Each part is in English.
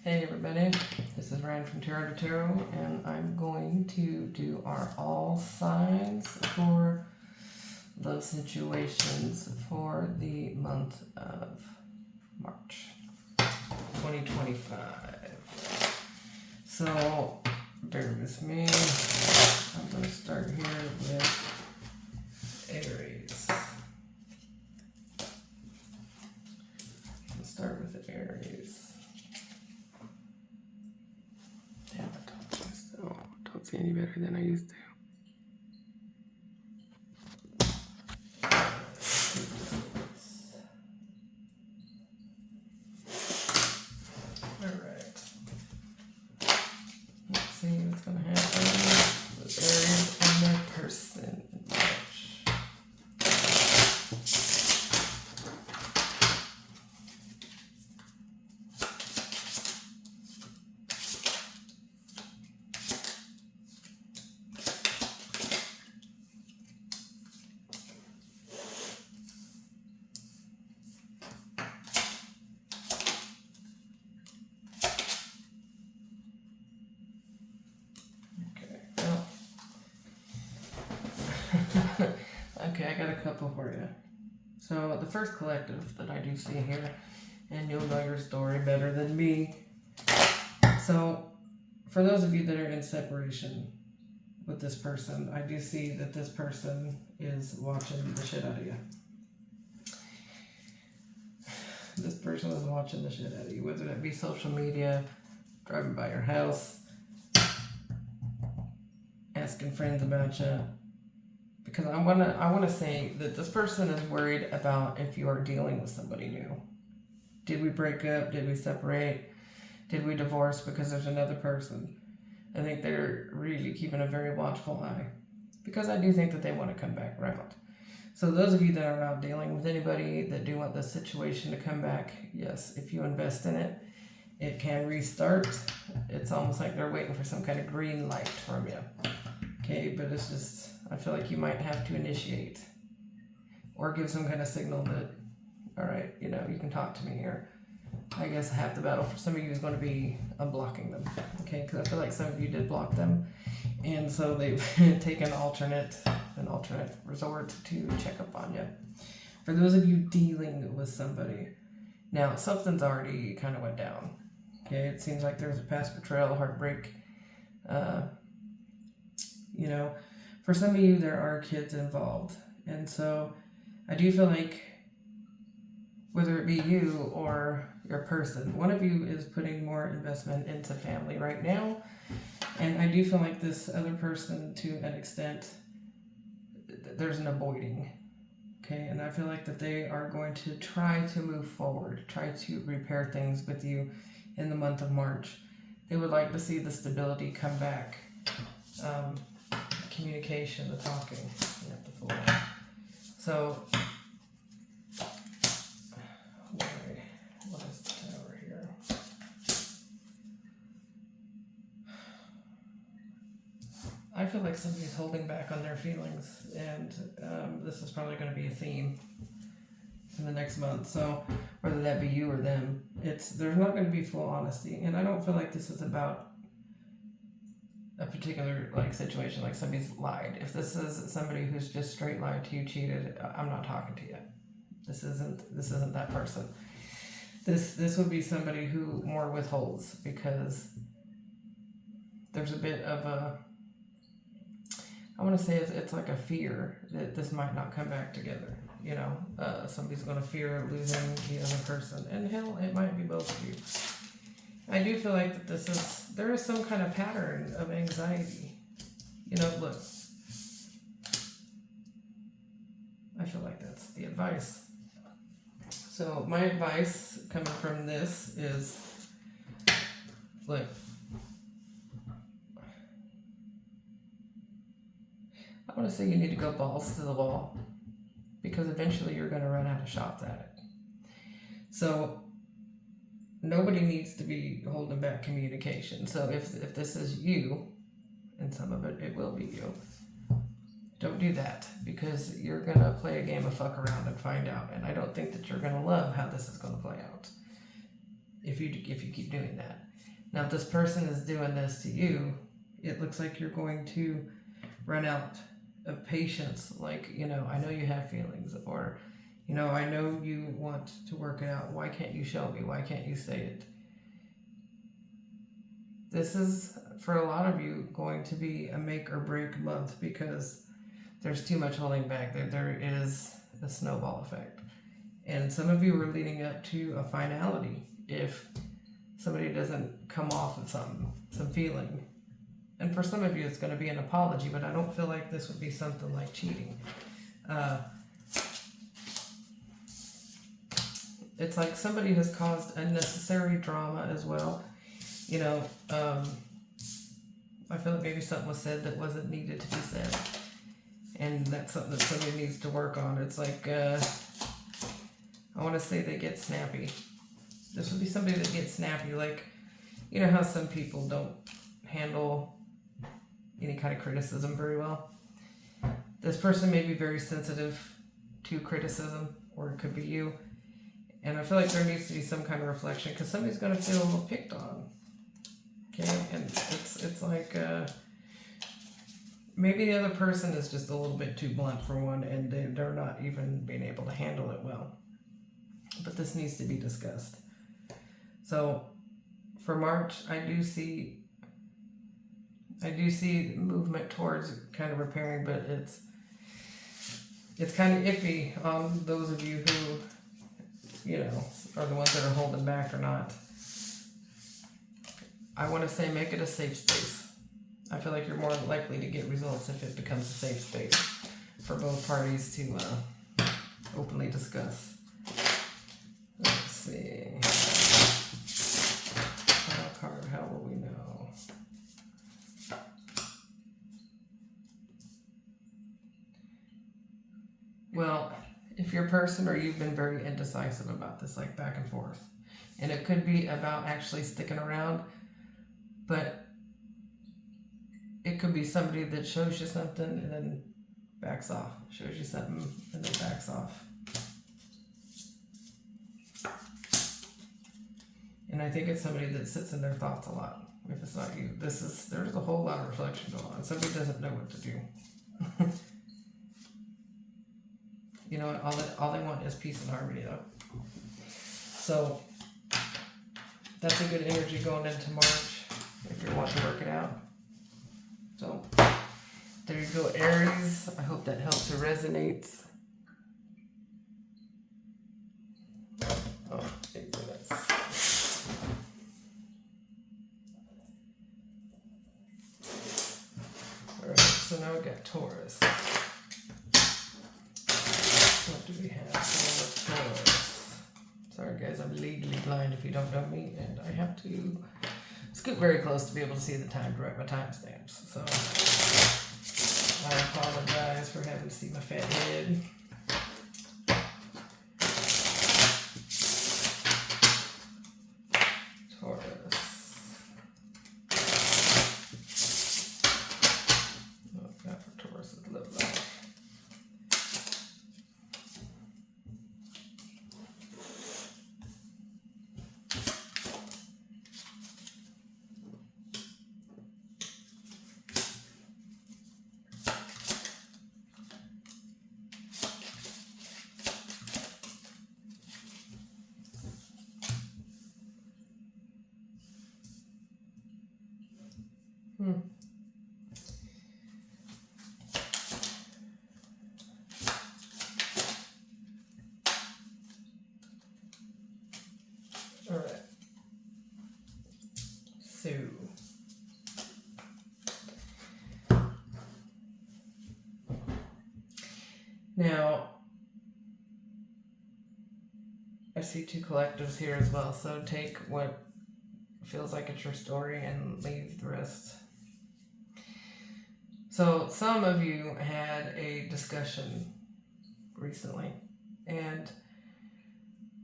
Hey everybody, this is Ryan from Tarot to Tarot, and I'm going to do our all signs for love situations for the month of March 2025. So, bear with me. I'm going to start here with Aries. Let's start with Aries. Damn, I still don't see any better than I used to. Alright. Let's see what's going to happen with Aries and their person in March. Okay, I got a couple for you. So the first collective that I do see here, and you'll know your story better than me. So for those of you that are in separation with this person, I do see that this person is watching the shit out of you. This person is watching the shit out of you, whether that be social media, driving by your house, asking friends about you. Because I wanna say that this person is worried about if you are dealing with somebody new. Did we break up? Did we separate? Did we divorce because there's another person? I think they're really keeping a very watchful eye. Because I do think that they want to come back around. So those of you that are not dealing with anybody that do want the situation to come back, yes, if you invest in it, it can restart. It's almost like they're waiting for some kind of green light from you. Okay, but it's just, I feel like you might have to initiate or give some kind of signal that, all right, you know, you can talk to me here. I guess half the battle for some of you is going to be unblocking them, okay? Because I feel like some of you did block them, and so they've taken an alternate resort to check up on you. For those of you dealing with somebody, now something's already kind of went down, okay? It seems like there's a past betrayal, heartbreak. You know, for some of you, there are kids involved, and so I do feel like whether it be you or your person, one of you is putting more investment into family right now, and I do feel like this other person, to an extent, there's an avoiding, okay, and I feel like that they are going to try to move forward, try to repair things with you in the month of March. They would like to see the stability come back. Communication, the talking, the full. So, what is the tower here? I feel like somebody's holding back on their feelings, and this is probably going to be a theme in the next month. So, whether that be you or them, there's not going to be full honesty, and I don't feel like this is about a particular situation, like somebody's lied. If this is somebody who's just straight lied to you, cheated, I'm not talking to you. This isn't that person. This would be somebody who more withholds, because there's a bit of a, I want to say it's like a fear that this might not come back together. You know, somebody's going to fear losing the other person, and hell, it might be both of you. I do feel like that there is some kind of pattern of anxiety. You know, look, I feel like that's the advice. So my advice coming from this is, look, I want to say you need to go balls to the wall, because eventually you're going to run out of shots at it. So nobody needs to be holding back communication. So if this is you, and some of it will be you, don't do that, because you're going to play a game of fuck around and find out. And I don't think that you're going to love how this is going to play out. if you keep doing that. Now, if this person is doing this to you, it looks like you're going to run out of patience. Like, I know you have feelings, or, I know you want to work it out. Why can't you show me? Why can't you say it? This is, for a lot of you, going to be a make or break month because there's too much holding back. There is a snowball effect. And some of you are leading up to a finality if somebody doesn't come off of some feeling. And for some of you, it's going to be an apology, but I don't feel like this would be something like cheating. It's like somebody has caused unnecessary drama as well. I feel like maybe something was said that wasn't needed to be said. And that's something that somebody needs to work on. It's like, I want to say they get snappy. This would be somebody that gets snappy. Like, how some people don't handle any kind of criticism very well. This person may be very sensitive to criticism, or it could be you. And I feel like there needs to be some kind of reflection because somebody's going to feel a little picked on. Okay? And it's like, maybe the other person is just a little bit too blunt for one, and they're not even being able to handle it well. But this needs to be discussed. So for March, I do see movement towards kind of repairing, but it's kind of iffy on those of you who, are the ones that are holding back or not. I want to say make it a safe space. I feel like you're more likely to get results if it becomes a safe space for both parties to openly discuss. Let's see. Final card, how will we know? Well, if your person or you've been very indecisive about this, like back and forth, and it could be about actually sticking around, but it could be somebody that shows you something and then backs off, shows you something and then backs off. And I think it's somebody that sits in their thoughts a lot. If it's not you, there's a whole lot of reflection going on. Somebody doesn't know what to do. All they want is peace and harmony though. So that's a good energy going into March if you're wanting to work it out. So there you go, Aries. I hope that helps or resonates. Oh, 8 minutes. Alright, so now we got Taurus. What do we have for Taurus? Sorry guys, I'm legally blind if you don't know me, and I have to scoot very close to be able to see the time to write my timestamps. So I apologize for having to see my fat head. Taurus. What I've got for Taurus is love life. All right. So now I see 2 collectives here as well. So take what feels like it's your story and leave the rest. So some of you had a discussion recently, and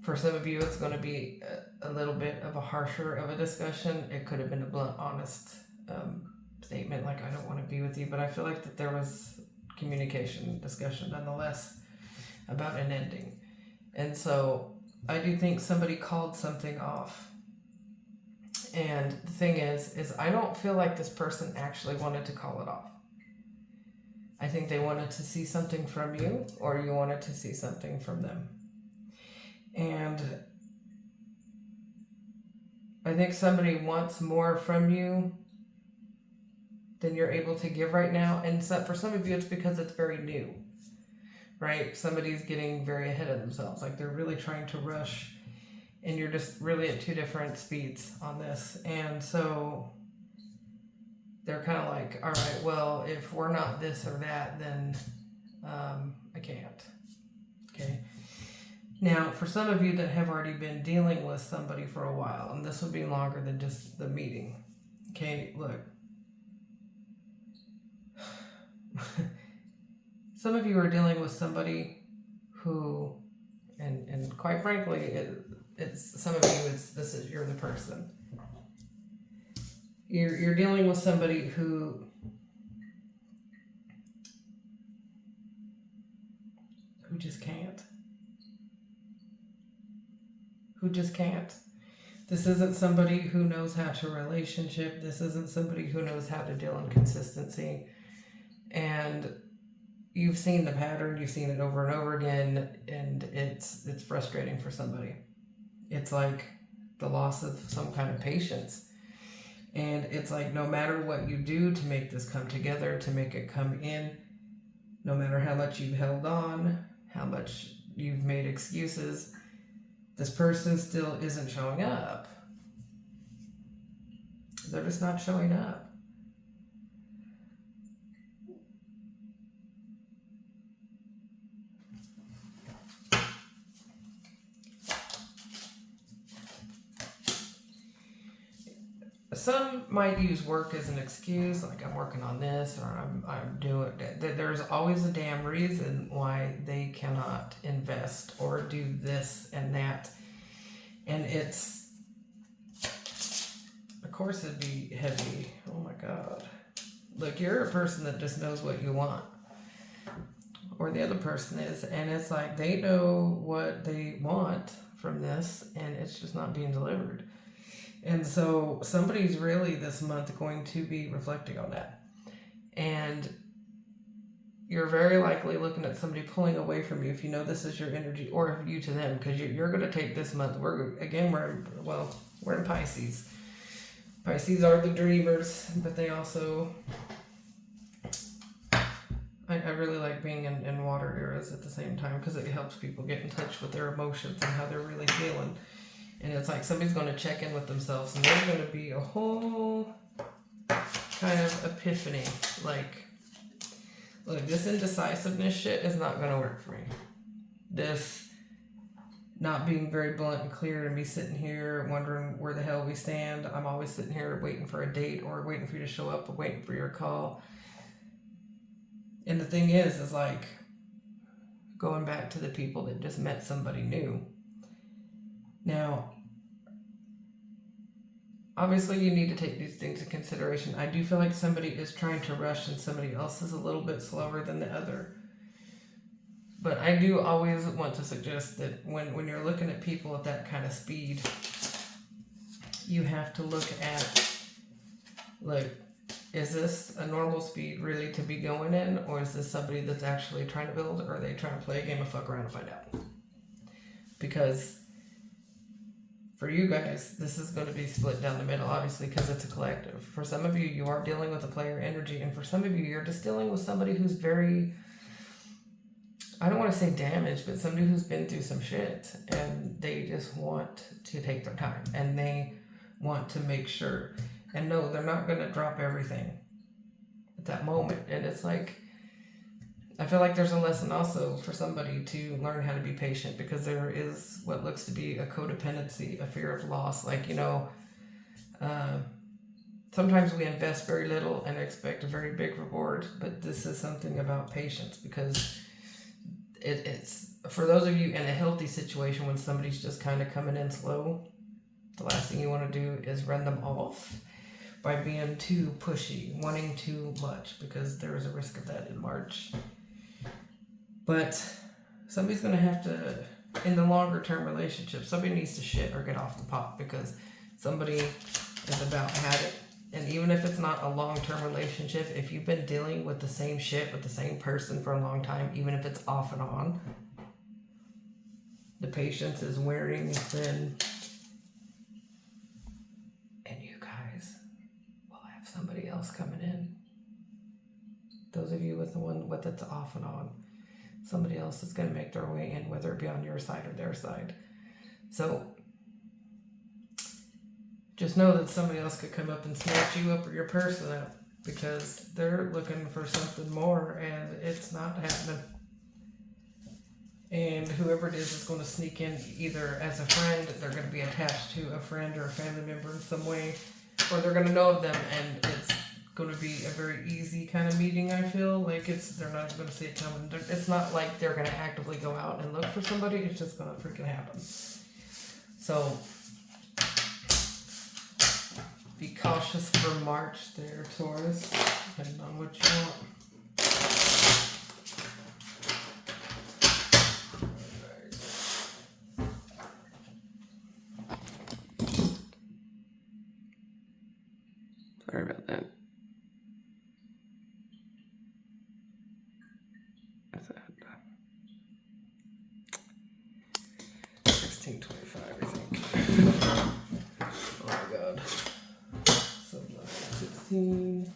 for some of you it's going to be a little bit of a harsher of a discussion. It could have been a blunt, honest statement like, I don't want to be with you, but I feel like that there was communication, discussion nonetheless about an ending. And so I do think somebody called something off And the thing is I don't feel like this person actually wanted to call it off. I think they wanted to see something from you, or you wanted to see something from them. And I think somebody wants more from you than you're able to give right now. And so for some of you, it's because it's very new, right? Somebody's getting very ahead of themselves. Like they're really trying to rush, and you're just really at two different speeds on this. And so they're kind of like, all right, well, if we're not this or that, then I can't. Okay. Now, for some of you that have already been dealing with somebody for a while, and this will be longer than just the meeting. Okay, look. Some of you are dealing with somebody who, and quite frankly, it's some of you, you're the person. You're dealing with somebody who just can't. Who just can't. This isn't somebody who knows how to relationship. This isn't somebody who knows how to deal in consistency. And you've seen the pattern, you've seen it over and over again, and it's frustrating for somebody. It's like the loss of some kind of patience. And it's like no matter what you do to make this come together, to make it come in, no matter how much you've held on, how much you've made excuses, this person still isn't showing up. They're just not showing up. Some might use work as an excuse, like I'm working on this, or I'm doing that. There's always a damn reason why they cannot invest or do this and that. And it's, of course it'd be heavy. Oh my God. Look, you're a person that just knows what you want. Or the other person is. And it's like they know what they want from this, and it's just not being delivered. And so somebody's really this month going to be reflecting on that. And you're very likely looking at somebody pulling away from you if you know this is your energy, or you to them, because you're going to take this month. We're in Pisces. Pisces are the dreamers, but they also, I really like being in water eras at the same time, because it helps people get in touch with their emotions and how they're really feeling. And it's like somebody's going to check in with themselves, and there's going to be a whole kind of epiphany. Like, look, this indecisiveness shit is not going to work for me. This not being very blunt and clear, and me sitting here wondering where the hell we stand. I'm always sitting here waiting for a date, or waiting for you to show up, or waiting for your call. And the thing is like going back to the people that just met somebody new. Now, obviously you need to take these things into consideration. I do feel like somebody is trying to rush and somebody else is a little bit slower than the other. But I do always want to suggest that when you're looking at people at that kind of speed, you have to look at, like, is this a normal speed really to be going in? Or is this somebody that's actually trying to build? Or are they trying to play a game of fuck around and find out? Because for you guys, this is going to be split down the middle, obviously, because it's a collective. For some of you, you are dealing with a player energy. And for some of you, you're just dealing with somebody who's very, I don't want to say damaged, but somebody who's been through some shit. And they just want to take their time. And they want to make sure. And no, they're not going to drop everything at that moment. And it's like, I feel like there's a lesson also for somebody to learn how to be patient, because there is what looks to be a codependency, a fear of loss. Like, sometimes we invest very little and expect a very big reward, but this is something about patience, because it's for those of you in a healthy situation, when somebody's just kind of coming in slow, the last thing you want to do is run them off by being too pushy, wanting too much, because there is a risk of that in March. But somebody's going to have to, in the longer term relationship, somebody needs to shit or get off the pot, because somebody is about habit. And even if it's not a long-term relationship, if you've been dealing with the same shit with the same person for a long time, even if it's off and on, the patience is wearing thin. And you guys will have somebody else coming in. Those of you with the one with it's off and on, somebody else is going to make their way in, whether it be on your side or their side. So just know that somebody else could come up and snatch you up or your person up because they're looking for something more and it's not happening. And whoever it is going to sneak in either as a friend, they're going to be attached to a friend or a family member in some way, or they're going to know them and it's going to be a very easy kind of meeting. I feel like they're not going to see it coming. It's not like they're going to actively go out and look for somebody. It's just going to freaking happen. So be cautious for March there, Taurus, depending on what you want. Sorry about that. What's that? 1625, I think. Oh my god. So 16.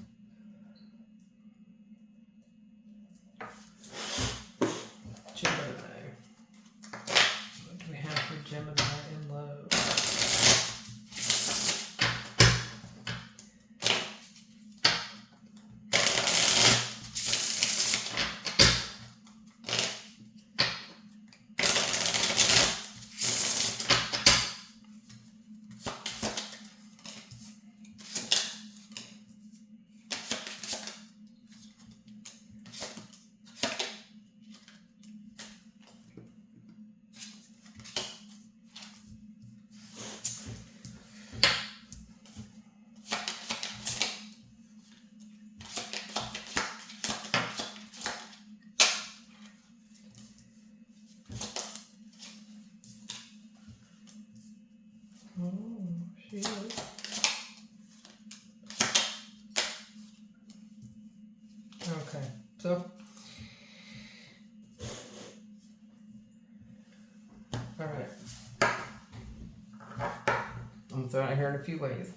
Gemini. What do we have for Gemini in love? Oh, she is. Okay, so. Alright. I'm throwing it here in a few ways.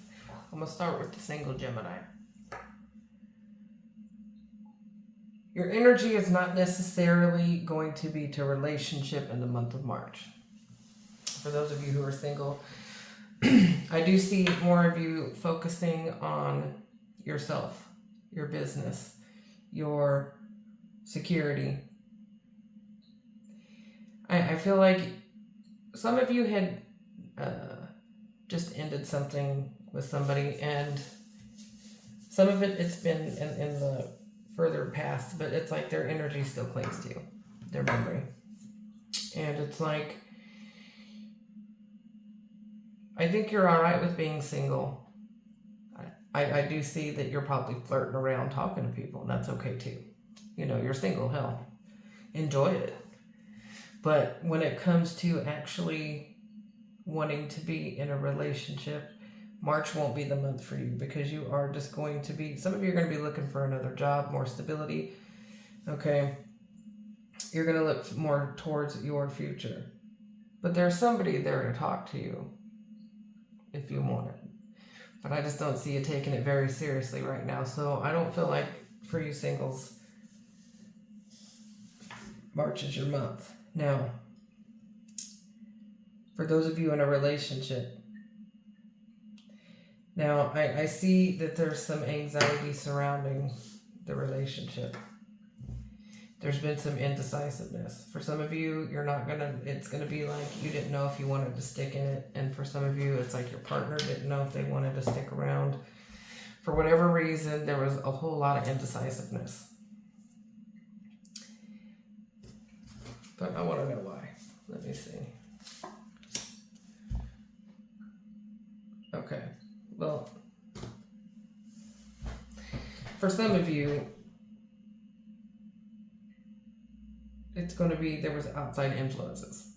I'm going to start with the single Gemini. Your energy is not necessarily going to be to relationship in the month of March. For those of you who are single, I do see more of you focusing on yourself, your business, your security. I feel like some of you had just ended something with somebody, and some of it's been in the further past, but it's like their energy still clings to you, their memory. And it's like, I think you're all right with being single. I do see that you're probably flirting around talking to people, and that's okay too. You know, you're single, hell. Enjoy it. But when it comes to actually wanting to be in a relationship, March won't be the month for you because you are just going to be, some of you are going to be looking for another job, more stability. Okay. You're going to look more towards your future. But there's somebody there to talk to you if you want it. But I just don't see you taking it very seriously right now. So I don't feel like for you singles, March is your month. Now, for those of you in a relationship, now I see that there's some anxiety surrounding the relationship. There's been some indecisiveness. For some of you, it's gonna be like you didn't know if you wanted to stick in it. And for some of you, it's like your partner didn't know if they wanted to stick around. For whatever reason, there was a whole lot of indecisiveness. But I want to know why. Let me see. Okay. Well, for some of you, it's going to be there was outside influences.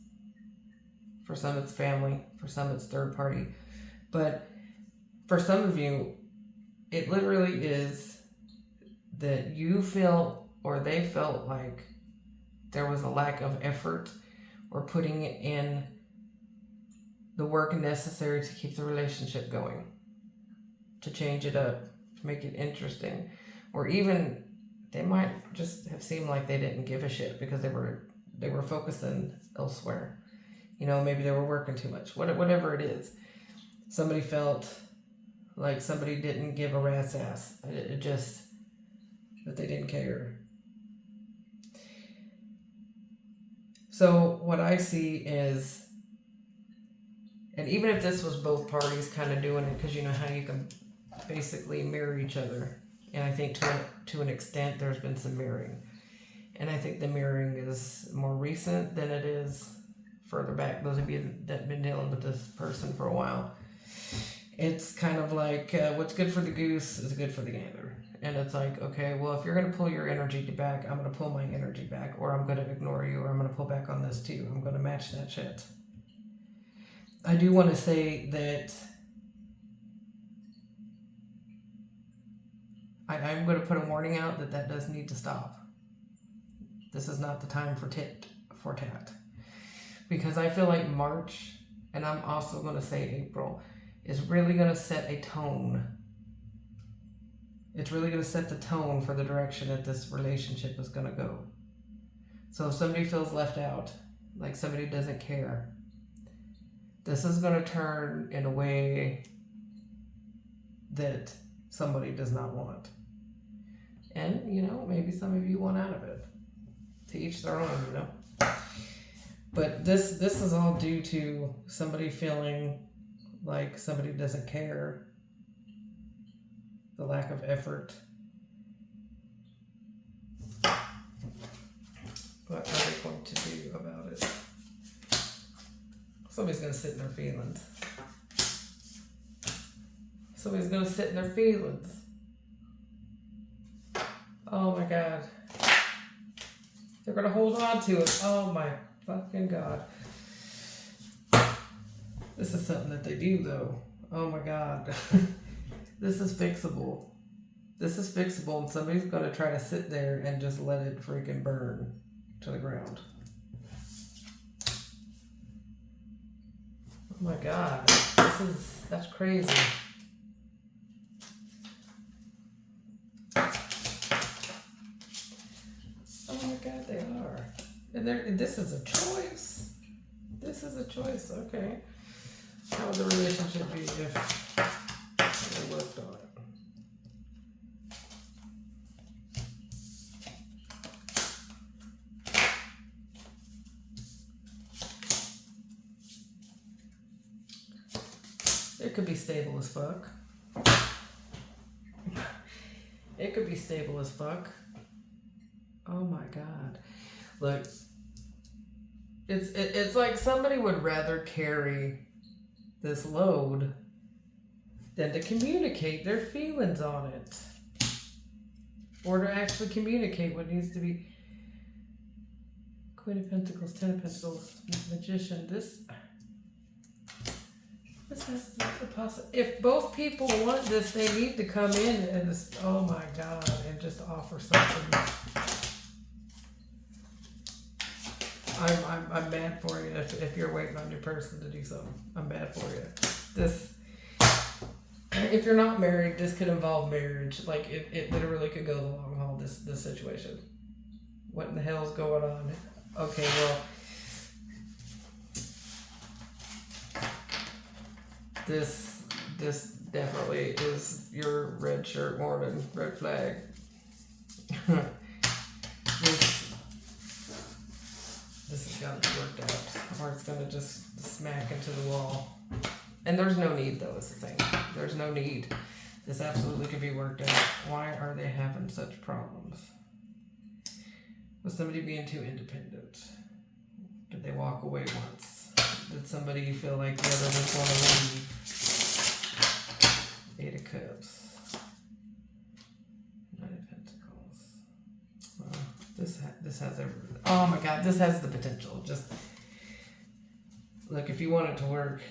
For some, it's family. For some, it's third party. But for some of you, it literally is that you feel or they felt like there was a lack of effort or putting in the work necessary to keep the relationship going, to change it up, to make it interesting, or even they might just have seemed like they didn't give a shit because they were focusing elsewhere. You know, maybe they were working too much. Whatever it is, somebody felt like somebody didn't give a rat's ass. It just that they didn't care. So what I see is, and even if this was both parties kind of doing it, because you know how you can basically mirror each other. And I think to an extent there's been some mirroring. And I think the mirroring is more recent than it is further back. Those of you that have been dealing with this person for a while. It's kind of like what's good for the goose is good for the gander. And it's like, okay, well, if you're going to pull your energy back, I'm going to pull my energy back. Or I'm going to ignore you, or I'm going to pull back on this too. I'm going to match that shit. I do want to say that I'm going to put a warning out that does need to stop. This is not the time for tit for tat. Because I feel like March, and I'm also going to say April, is really going to set a tone. It's really going to set the tone for the direction that this relationship is going to go. So if somebody feels left out, like somebody doesn't care, this is going to turn in a way that somebody does not want. And, you know, maybe some of you want out of it. To each their own, you know. But this is all due to somebody feeling like somebody doesn't care. The lack of effort. What are they going to do about it? Somebody's going to sit in their feelings. Somebody's going to sit in their feelings. Oh my God. They're going to hold on to it. Oh my fucking God. This is something that they do though. Oh my God. This is fixable. This is fixable, and somebody's going to try to sit there and just let it freaking burn to the ground. Oh my God. That's crazy. Oh my God, they are. And this is a choice. This is a choice, okay. How would the relationship be if they worked on it? It could be stable as fuck. It could be stable as fuck. Oh my God. Look, it's like somebody would rather carry this load than to communicate their feelings on it. Or to actually communicate what needs to be. Queen of Pentacles, Ten of Pentacles, Magician. This has the possibility. If both people want this, they need to come in and just, oh my God, and just offer something. I'm mad for you if you're waiting on your person to do something. I'm mad for you. This, if you're not married, this could involve marriage. Like it literally could go the long haul. This situation. What in the hell's going on? Okay, well, this definitely is your red shirt warning, red flag. This has got to be worked out, or it's going to just smack into the wall. And there's no need, though, is the thing. There's no need. This absolutely could be worked out. Why are they having such problems? Was somebody being too independent? Did they walk away once? Did somebody feel like the other was going to leave? Eight of Cups. Nine of Pentacles. This has every. Oh my God, this has the potential. Just look, if you want it to work,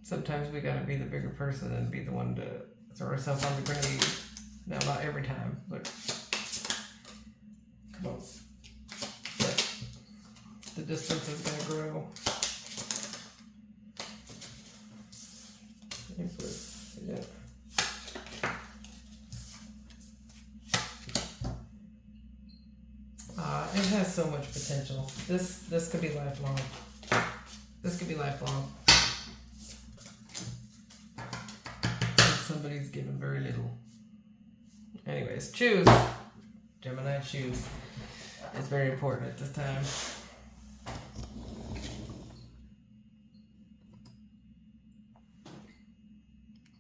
Sometimes we gotta be the bigger person and be the one to throw ourselves on the grenade. Now, not every time, but come on. But the distance is gonna grow. Yeah. It has so much potential. This could be lifelong. This could be lifelong. Somebody's given very little. Anyways, choose. Gemini, choose. It's very important at this time.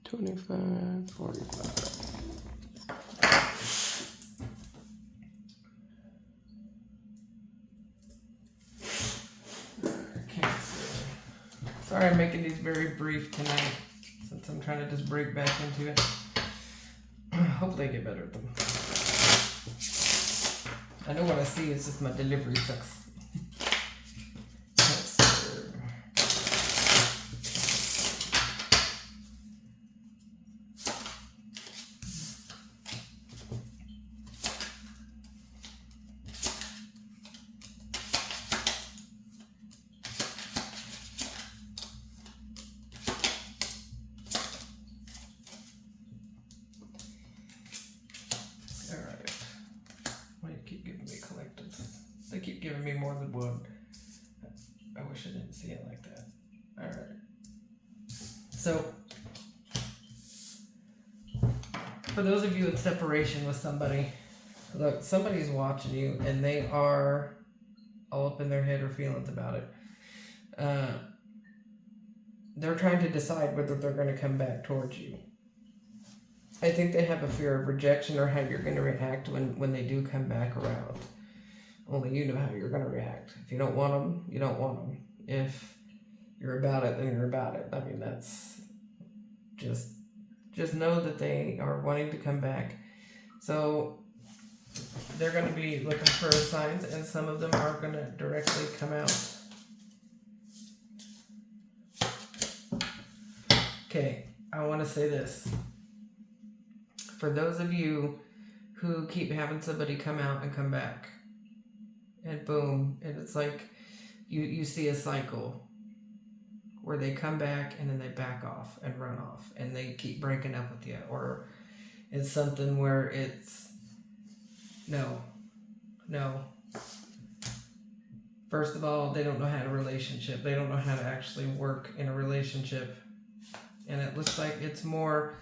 $25, $45. Sorry, I'm making these very brief tonight, since I'm trying to just break back into it. Hopefully I get better at them. I know what I see is just my delivery sucks. They keep giving me more than one. I wish I didn't see it like that. Alright. So, for those of you in separation with somebody, look, somebody's watching you and they are all up in their head or feelings about it. They're trying to decide whether they're going to come back towards you. I think they have a fear of rejection or how you're going to react when they do come back around. Only you know how you're going to react. If you don't want them, you don't want them. If you're about it, then you're about it. I mean, that's just know that they are wanting to come back. So they're going to be looking for signs, and some of them are going to directly come out. Okay, I want to say this. For those of you who keep having somebody come out and come back, and boom, and it's like you see a cycle where they come back and then they back off and run off and they keep breaking up with you, or it's something where it's no. First of all, they don't know how to relationship. They don't know how to actually work in a relationship, and it looks like it's more,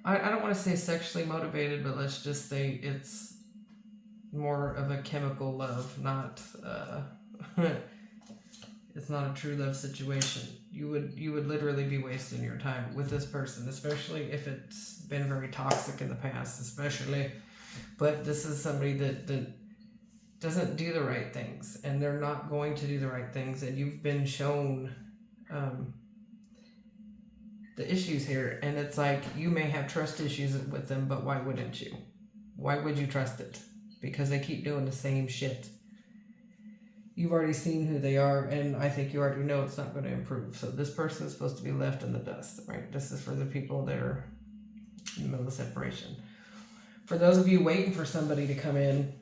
I don't want to say sexually motivated, but let's just say it's more of a chemical love, not it's not a true love situation. You would literally be wasting your time with this person, especially if it's been very toxic in the past, especially. But this is somebody that doesn't do the right things, and they're not going to do the right things, and you've been shown the issues here, and it's like you may have trust issues with them, but why wouldn't you? Why would you trust it? Because they keep doing the same shit. You've already seen who they are, and I think you already know it's not going to improve. So this person is supposed to be left in the dust, right? This is for the people that are in the middle of separation. For those of you waiting for somebody to come in,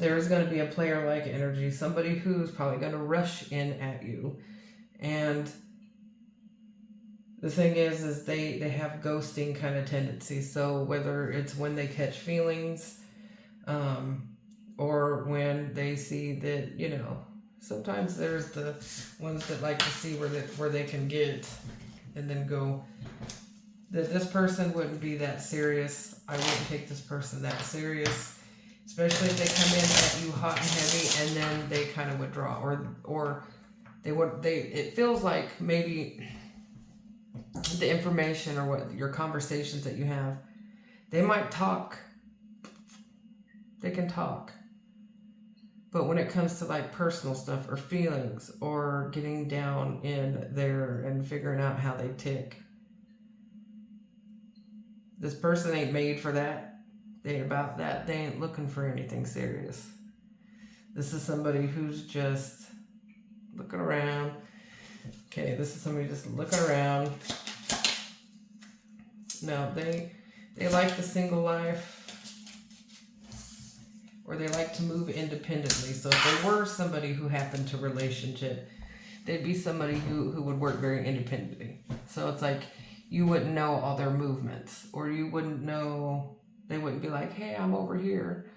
there's going to be a player-like energy, somebody who's probably going to rush in at you. And the thing is they have ghosting kind of tendencies. So whether it's when they catch feelings, or when they see that, sometimes there's the ones that like to see where they can get and then go, that this person wouldn't be that serious. I wouldn't take this person that serious, especially if they come in at you hot and heavy and then they kind of withdraw, or it feels like maybe the information or what your conversations that you have, they might talk. They can talk. But when it comes to like personal stuff or feelings or getting down in there and figuring out how they tick, this person ain't made for that. They ain't about that. They ain't looking for anything serious. This is somebody who's just looking around, Okay, this is somebody just looking around. No, they like the single life, or they like to move independently. So if they were somebody who happened to relationship, they'd be somebody who would work very independently. So it's like you wouldn't know all their movements, or you wouldn't know, they wouldn't be like, hey, I'm over here.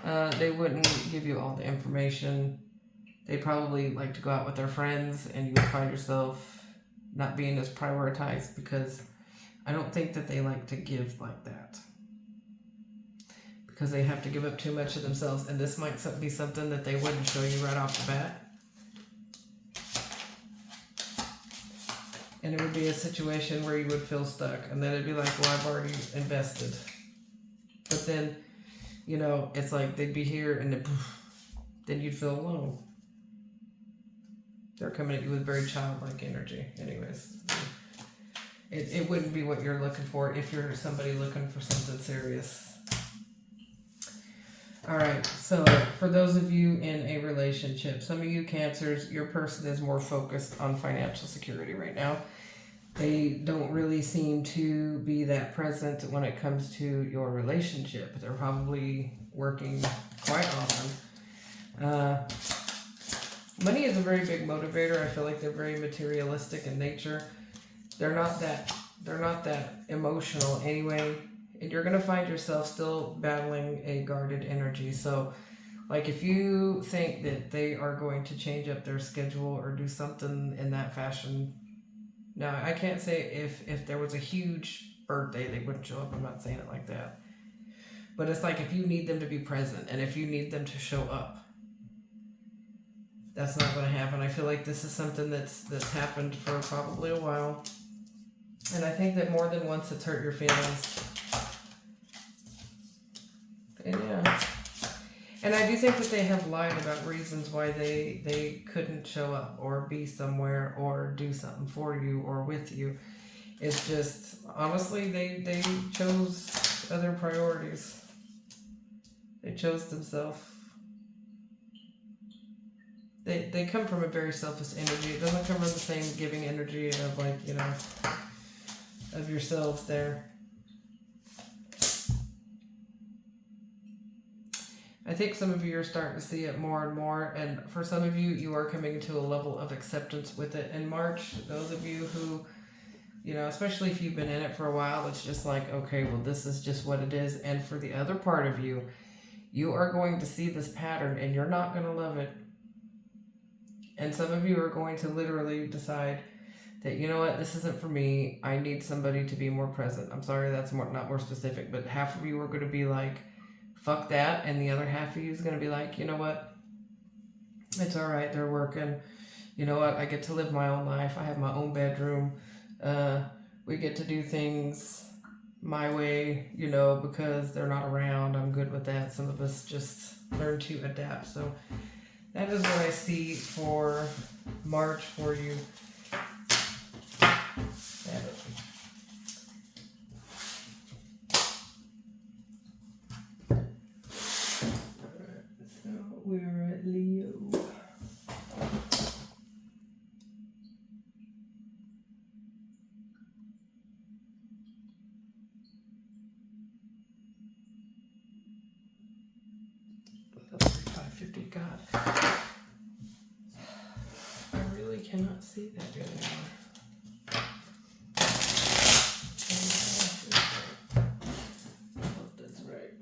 They wouldn't give you all the information. They probably like to go out with their friends, and you would find yourself not being as prioritized, because I don't think that they like to give like that, because they have to give up too much of themselves. And this might be something that they wouldn't show you right off the bat. And it would be a situation where you would feel stuck, and then it'd be like, well, I've already invested. But then, you know, it's like they'd be here, and then you'd feel alone. They're coming at you with very childlike energy. Anyways, it wouldn't be what you're looking for if you're somebody looking for something serious. All right, so for those of you in a relationship, some of you Cancers, your person is more focused on financial security right now. They don't really seem to be that present when it comes to your relationship. They're probably working quite often. Money is a very big motivator. I feel like they're very materialistic in nature. They're not that emotional anyway. And you're going to find yourself still battling a guarded energy. So, like, if you think that they are going to change up their schedule or do something in that fashion, now, I can't say if there was a huge birthday, they wouldn't show up. I'm not saying it like that. But it's like if you need them to be present and if you need them to show up, that's not going to happen. I feel like this is something that's happened for probably a while. And I think that more than once it's hurt your feelings. And yeah. And I do think that they have lied about reasons why they couldn't show up or be somewhere or do something for you or with you. It's just, honestly, they chose other priorities. They chose themselves. They come from a very selfish energy. It doesn't come from the same giving energy of, like, you know, of yourselves there. I think some of you are starting to see it more and more, and for some of you, you are coming to a level of acceptance with it. In March, those of you who, you know, especially if you've been in it for a while, it's just like, okay, well, this is just what it is. And for the other part of you, you are going to see this pattern, and you're not going to love it. And some of you are going to literally decide that, you know what, this isn't for me. I need somebody to be more present. I'm sorry, that's not more specific, but half of you are going to be like, fuck that, and the other half of you is going to be like, you know what, it's all right, they're working, you know what, I get to live my own life, I have my own bedroom, we get to do things my way, you know, because they're not around. I'm good with that. Some of us just learn to adapt. So that is what I see for March for you. We're at Leo. That's 550. God. I really cannot see that good anymore. Oh, that's right.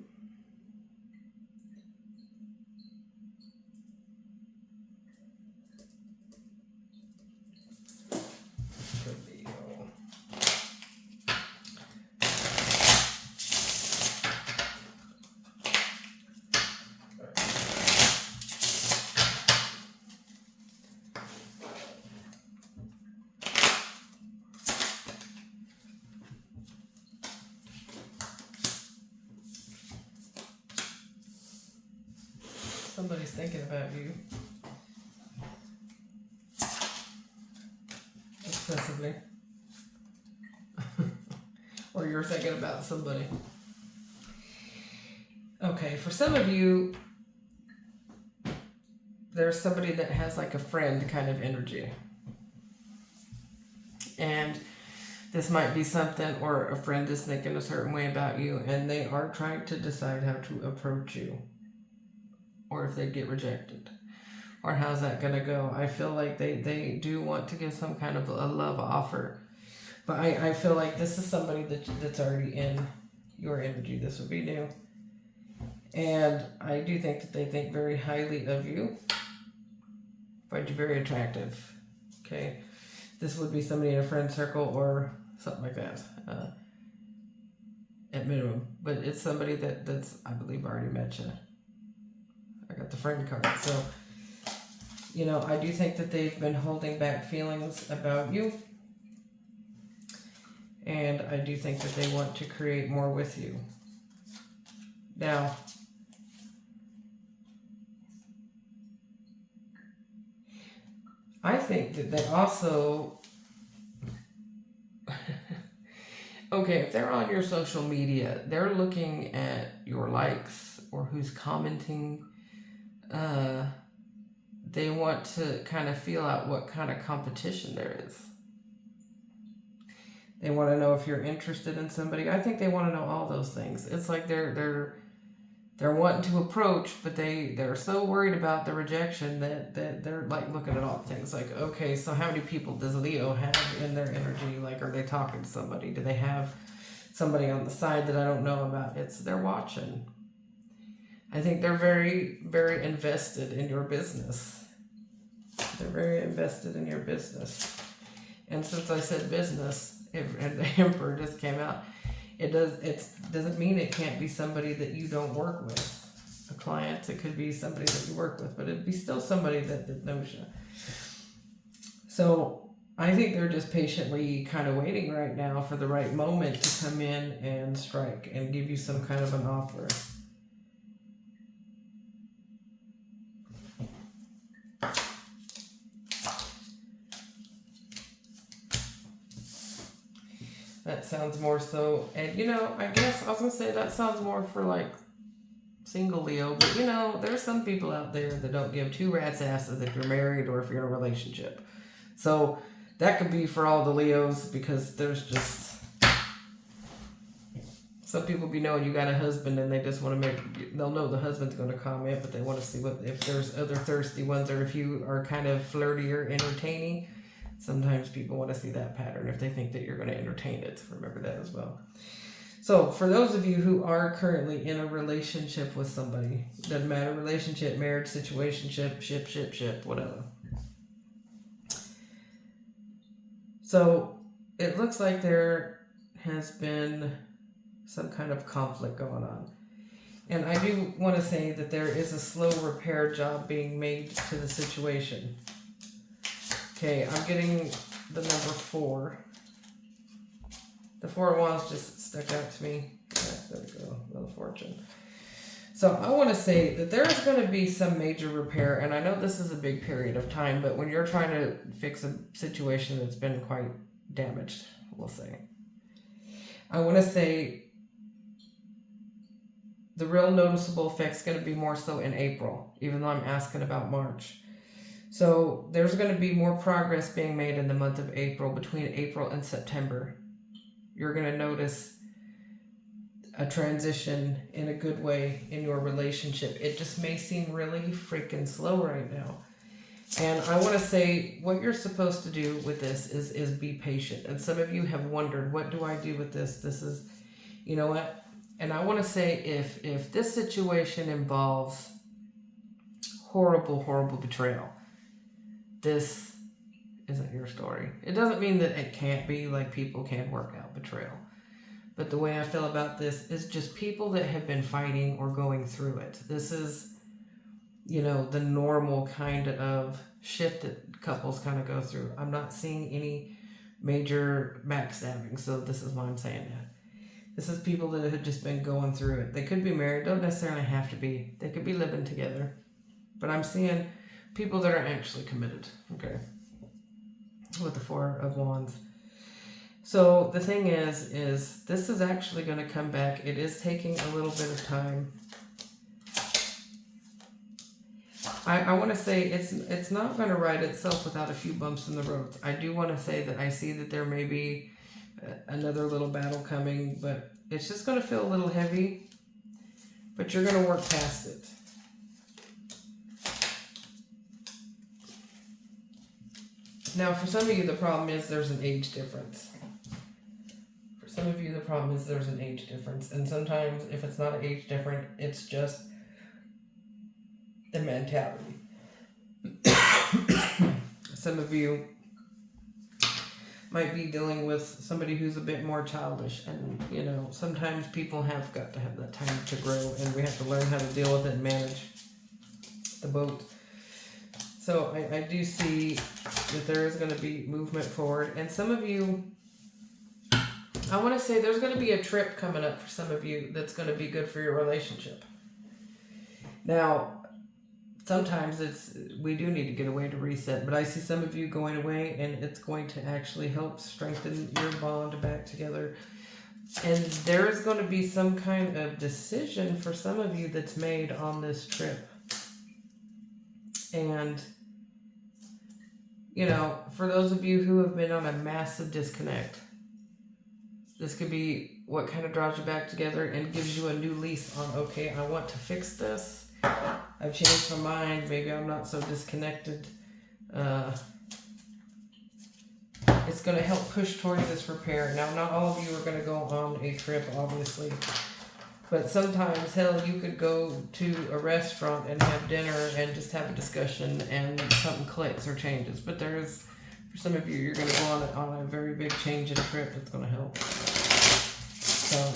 Somebody's thinking about you. Excessively. Or you're thinking about somebody. Okay, for some of you, there's somebody that has like a friend kind of energy. And this might be something, or a friend is thinking a certain way about you, and they are trying to decide how to approach you, or if they get rejected, or how's that going to go. I feel like they do want to give some kind of a love offer, but I feel like this is somebody that's already in your energy. This would be new. And I do think that they think very highly of you, find you very attractive. Okay, this would be somebody in a friend circle or something like that, at minimum. But it's somebody that's, I believe, already met you. I got the friend card. So, you know, I do think that they've been holding back feelings about you. And I do think that they want to create more with you. Now, I think that they also... Okay, if they're on your social media, they're looking at your likes or who's commenting. They want to kind of feel out what kind of competition there is. They want to know if you're interested in somebody. I think they want to know all those things. It's like they're wanting to approach, but they're so worried about the rejection that they're like looking at all things. Like, okay, so how many people does Leo have in their energy? Like, are they talking to somebody? Do they have somebody on the side that I don't know about? They're watching. I think they're very, very invested in your business. They're very invested in your business. And since I said business, and the Emperor just came out, it doesn't mean it can't be somebody that you don't work with. A client, it could be somebody that you work with, but it'd be still somebody that knows you. So I think they're just patiently kind of waiting right now for the right moment to come in and strike and give you some kind of an offer. That sounds more so, and you know, I guess I was going to say that sounds more for like single Leo, but you know, there's some people out there that don't give two rat's asses if you're married or if you're in a relationship. So that could be for all the Leos, because there's just some people be knowing you got a husband and they just want to they'll know the husband's going to comment, but they want to see if there's other thirsty ones, or if you are kind of flirty or entertaining. Sometimes people want to see that pattern if they think that you're going to entertain it. Remember that as well. So for those of you who are currently in a relationship with somebody, doesn't matter, relationship, marriage, situationship, ship, whatever. So it looks like there has been some kind of conflict going on. And I do want to say that there is a slow repair job being made to the situation. Okay, I'm getting the number 4. The 4 of Wands just stuck out to me. Yeah, there we go, Wheel of Fortune. So I want to say that there is going to be some major repair, and I know this is a big period of time, but when you're trying to fix a situation that's been quite damaged, we'll say, I want to say the real noticeable effect's going to be more so in April, even though I'm asking about March. So there's going to be more progress being made in the month of April, between April and September. You're going to notice a transition in a good way in your relationship. It just may seem really freaking slow right now. And I want to say what you're supposed to do with this is be patient. And some of you have wondered, what do I do with this? This is, you know what? And I want to say if this situation involves horrible, horrible betrayal, this isn't your story. It doesn't mean that it can't be, like people can work out betrayal. But the way I feel about this is just people that have been fighting or going through it. This is, you know, the normal kind of shit that couples kind of go through. I'm not seeing any major backstabbing, so this is why I'm saying that. This is people that have just been going through it. They could be married, don't necessarily have to be. They could be living together. But I'm seeing people that are actually committed, okay, with the 4 of Wands. So the thing is this is actually going to come back. It is taking a little bit of time. I want to say it's not going to ride itself without a few bumps in the road. I do want to say that I see that there may be another little battle coming, but it's just going to feel a little heavy. But you're going to work past it. Now, for some of you, the problem is there's an age difference. For some of you, the problem is there's an age difference. And sometimes, if it's not an age difference, it's just the mentality. Some of you might be dealing with somebody who's a bit more childish, and sometimes people have got to have that time to grow, and we have to learn how to deal with it and manage the boat. So I do see that there is going to be movement forward, and some of you, I want to say there's going to be a trip coming up for some of you that's going to be good for your relationship. Now, sometimes we do need to get away to reset, but I see some of you going away, and it's going to actually help strengthen your bond back together. And there is going to be some kind of decision for some of you that's made on this trip. And, for those of you who have been on a massive disconnect, this could be what kind of draws you back together and gives you a new lease on, okay, I want to fix this. I've changed my mind. Maybe I'm not so disconnected. It's going to help push towards this repair. Now, not all of you are going to go on a trip, obviously. But sometimes, hell, you could go to a restaurant and have dinner and just have a discussion and something clicks or changes. But for some of you, you're going to go on a very big change in trip that's going to help. So,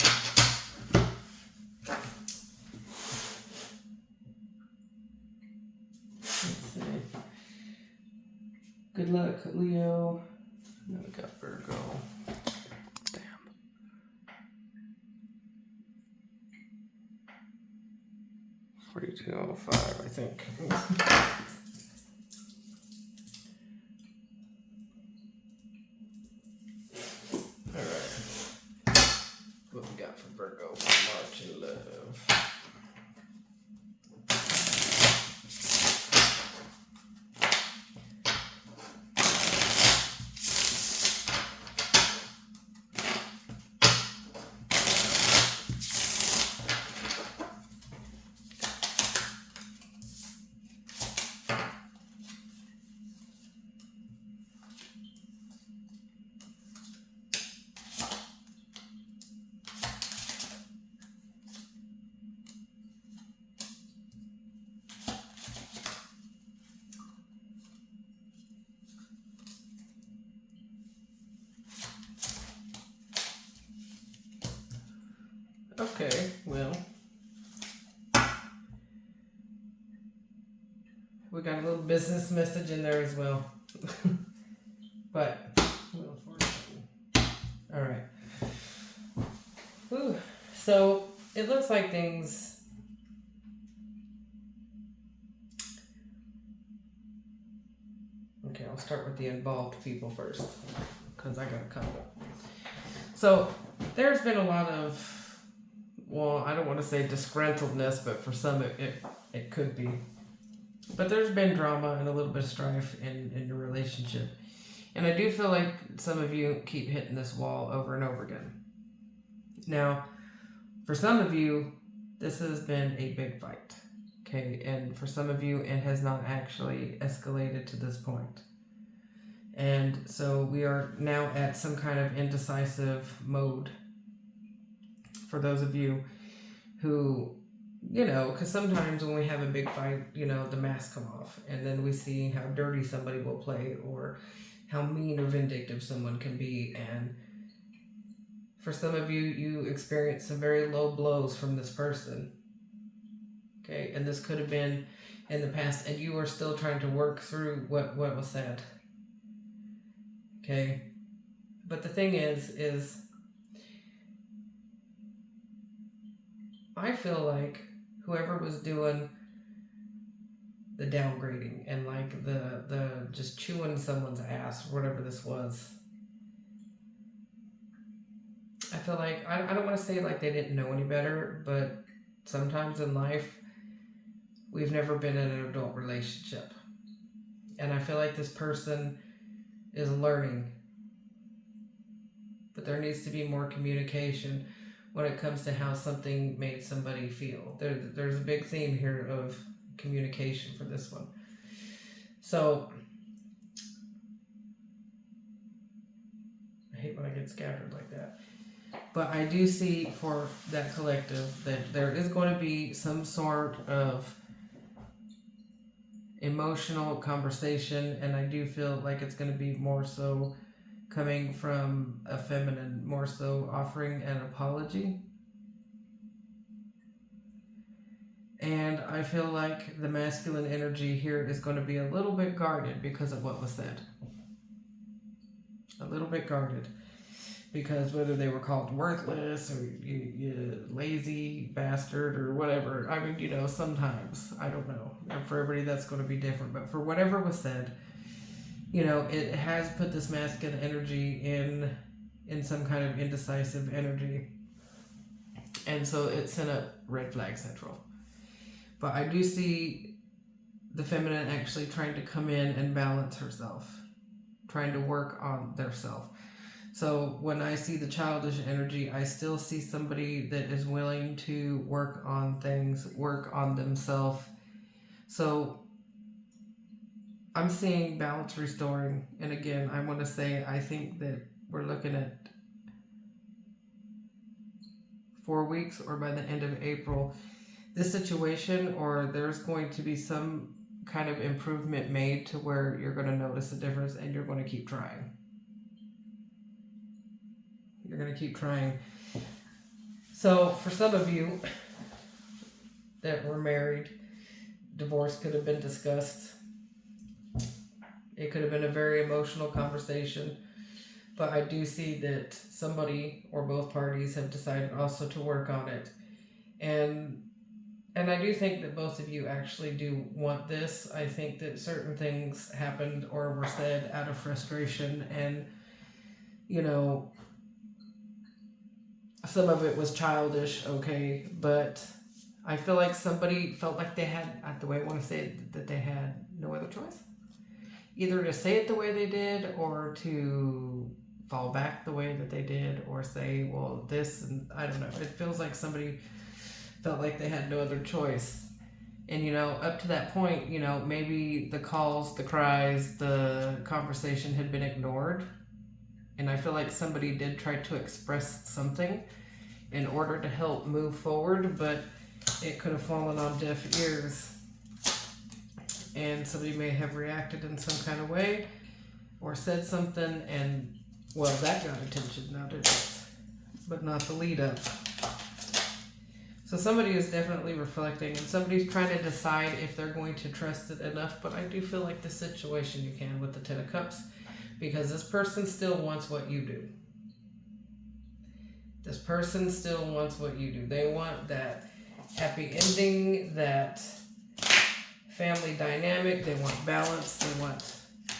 good luck, Leo. Now we got Virgo. Damn. $42.05, I think. Alright. What we got for Virgo for March in love? Okay, well, we got a little business message in there as well. But, all right. Whew. So it looks like things. Okay, I'll start with the involved people first, because I got a couple. So there's been a lot of, well, I don't want to say disgruntledness, but for some it could be. But there's been drama and a little bit of strife in your relationship. And I do feel like some of you keep hitting this wall over and over again. Now, for some of you, this has been a big fight. Okay, and for some of you, it has not actually escalated to this point. And so we are now at some kind of indecisive mode. For those of you who, because sometimes when we have a big fight, the masks come off, and then we see how dirty somebody will play or how mean or vindictive someone can be. And for some of you, you experience some very low blows from this person. Okay, and this could have been in the past, and you are still trying to work through what was said. Okay, but the thing is I feel like whoever was doing the downgrading and like the just chewing someone's ass, whatever this was, I feel like, I don't want to say like they didn't know any better, but sometimes in life we've never been in an adult relationship. And I feel like this person is learning. But there needs to be more communication when it comes to how something made somebody feel. There's a big theme here of communication for this one. So, I hate when I get scattered like that. But I do see for that collective that there is going to be some sort of emotional conversation, and I do feel like it's going to be more so coming from a feminine, more so offering an apology. And I feel like the masculine energy here is going to be a little bit guarded because of what was said. A little bit guarded. Because whether they were called worthless or you lazy bastard or whatever, I mean, you know, sometimes, I don't know. And for everybody that's going to be different. But for whatever was said, you know, it has put this masculine energy in some kind of indecisive energy. And so it sent up red flag central. But I do see the feminine actually trying to come in and balance herself. Trying to work on their self. So when I see the childish energy, I still see somebody that is willing to work on things, work on themselves. So I'm seeing balance restoring. And again, I want to say, I think that we're looking at 4 weeks or by the end of April, this situation, or there's going to be some kind of improvement made to where you're going to notice a difference and you're going to keep trying. You're going to keep trying. So for some of you that were married, divorce could have been discussed. It could have been a very emotional conversation. But I do see that somebody or both parties have decided also to work on it. And I do think that both of you actually do want this. I think that certain things happened or were said out of frustration, and, you know, some of it was childish, okay, but I feel like somebody felt like they had, the way I want to say it, that they had no other choice. Either to say it the way they did, or to fall back the way that they did, or say, well, this, and I don't know. It feels like somebody felt like they had no other choice. And, you know, up to that point, you know, maybe the calls, the cries, the conversation had been ignored. And I feel like somebody did try to express something in order to help move forward, but it could have fallen on deaf ears. And somebody may have reacted in some kind of way or said something, and, well, that got attention, now did it? But not the lead up. So somebody is definitely reflecting, and somebody's trying to decide if they're going to trust it enough. But I do feel like the situation you can with the Ten of Cups, because this person still wants what you do. This person still wants what you do. They want that happy ending, that family dynamic. They want balance. They want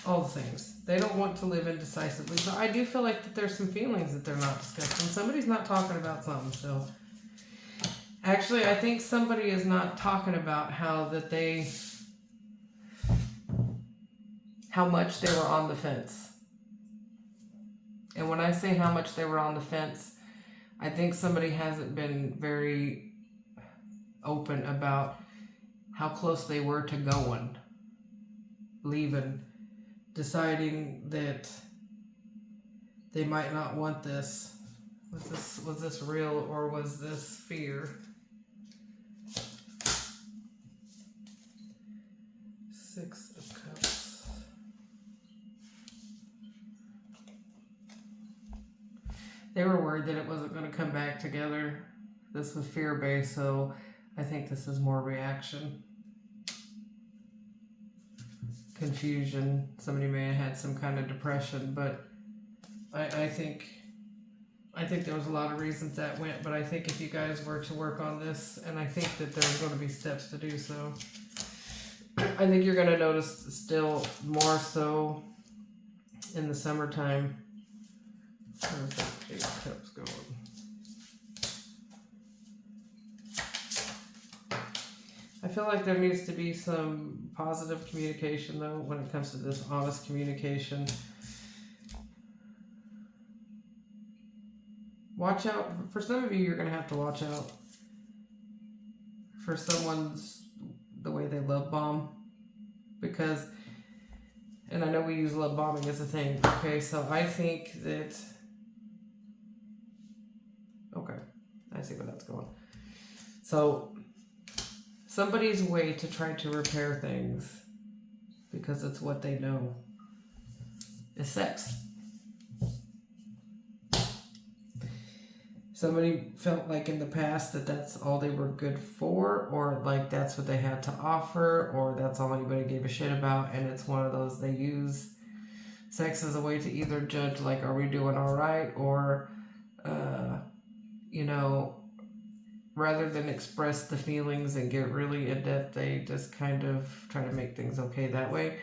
all the things. They don't want to live indecisively. But I do feel like that there's some feelings that they're not discussing. Somebody's not talking about something still. Actually, I think somebody is not talking about how much they were on the fence. And when I say how much they were on the fence, I think somebody hasn't been very open about how close they were to going, leaving, deciding that they might not want this. Was this real, or was this fear? 6 of Cups. They were worried that it wasn't going to come back together. This was fear-based, so I think this is more reaction. Confusion. Somebody may have had some kind of depression, but I think there was a lot of reasons that went, but I think if you guys were to work on this, and I think that there's going to be steps to do so, I think you're going to notice still more so in the summertime. Where's that 8 of Cups going? I feel like there needs to be some positive communication, though, when it comes to this honest communication. Watch out. For some of you, you're going to have to watch out for the way they love bomb. Because, and I know we use love bombing as a thing. Okay, so I think that, okay, I see where that's going. So, somebody's way to try to repair things, because it's what they know, is sex. Somebody felt like in the past that that's all they were good for, or like that's what they had to offer, or that's all anybody gave a shit about, and it's one of those they use sex as a way to either judge, like, are we doing all right, or, rather than express the feelings and get really in depth, they just kind of try to make things okay that way.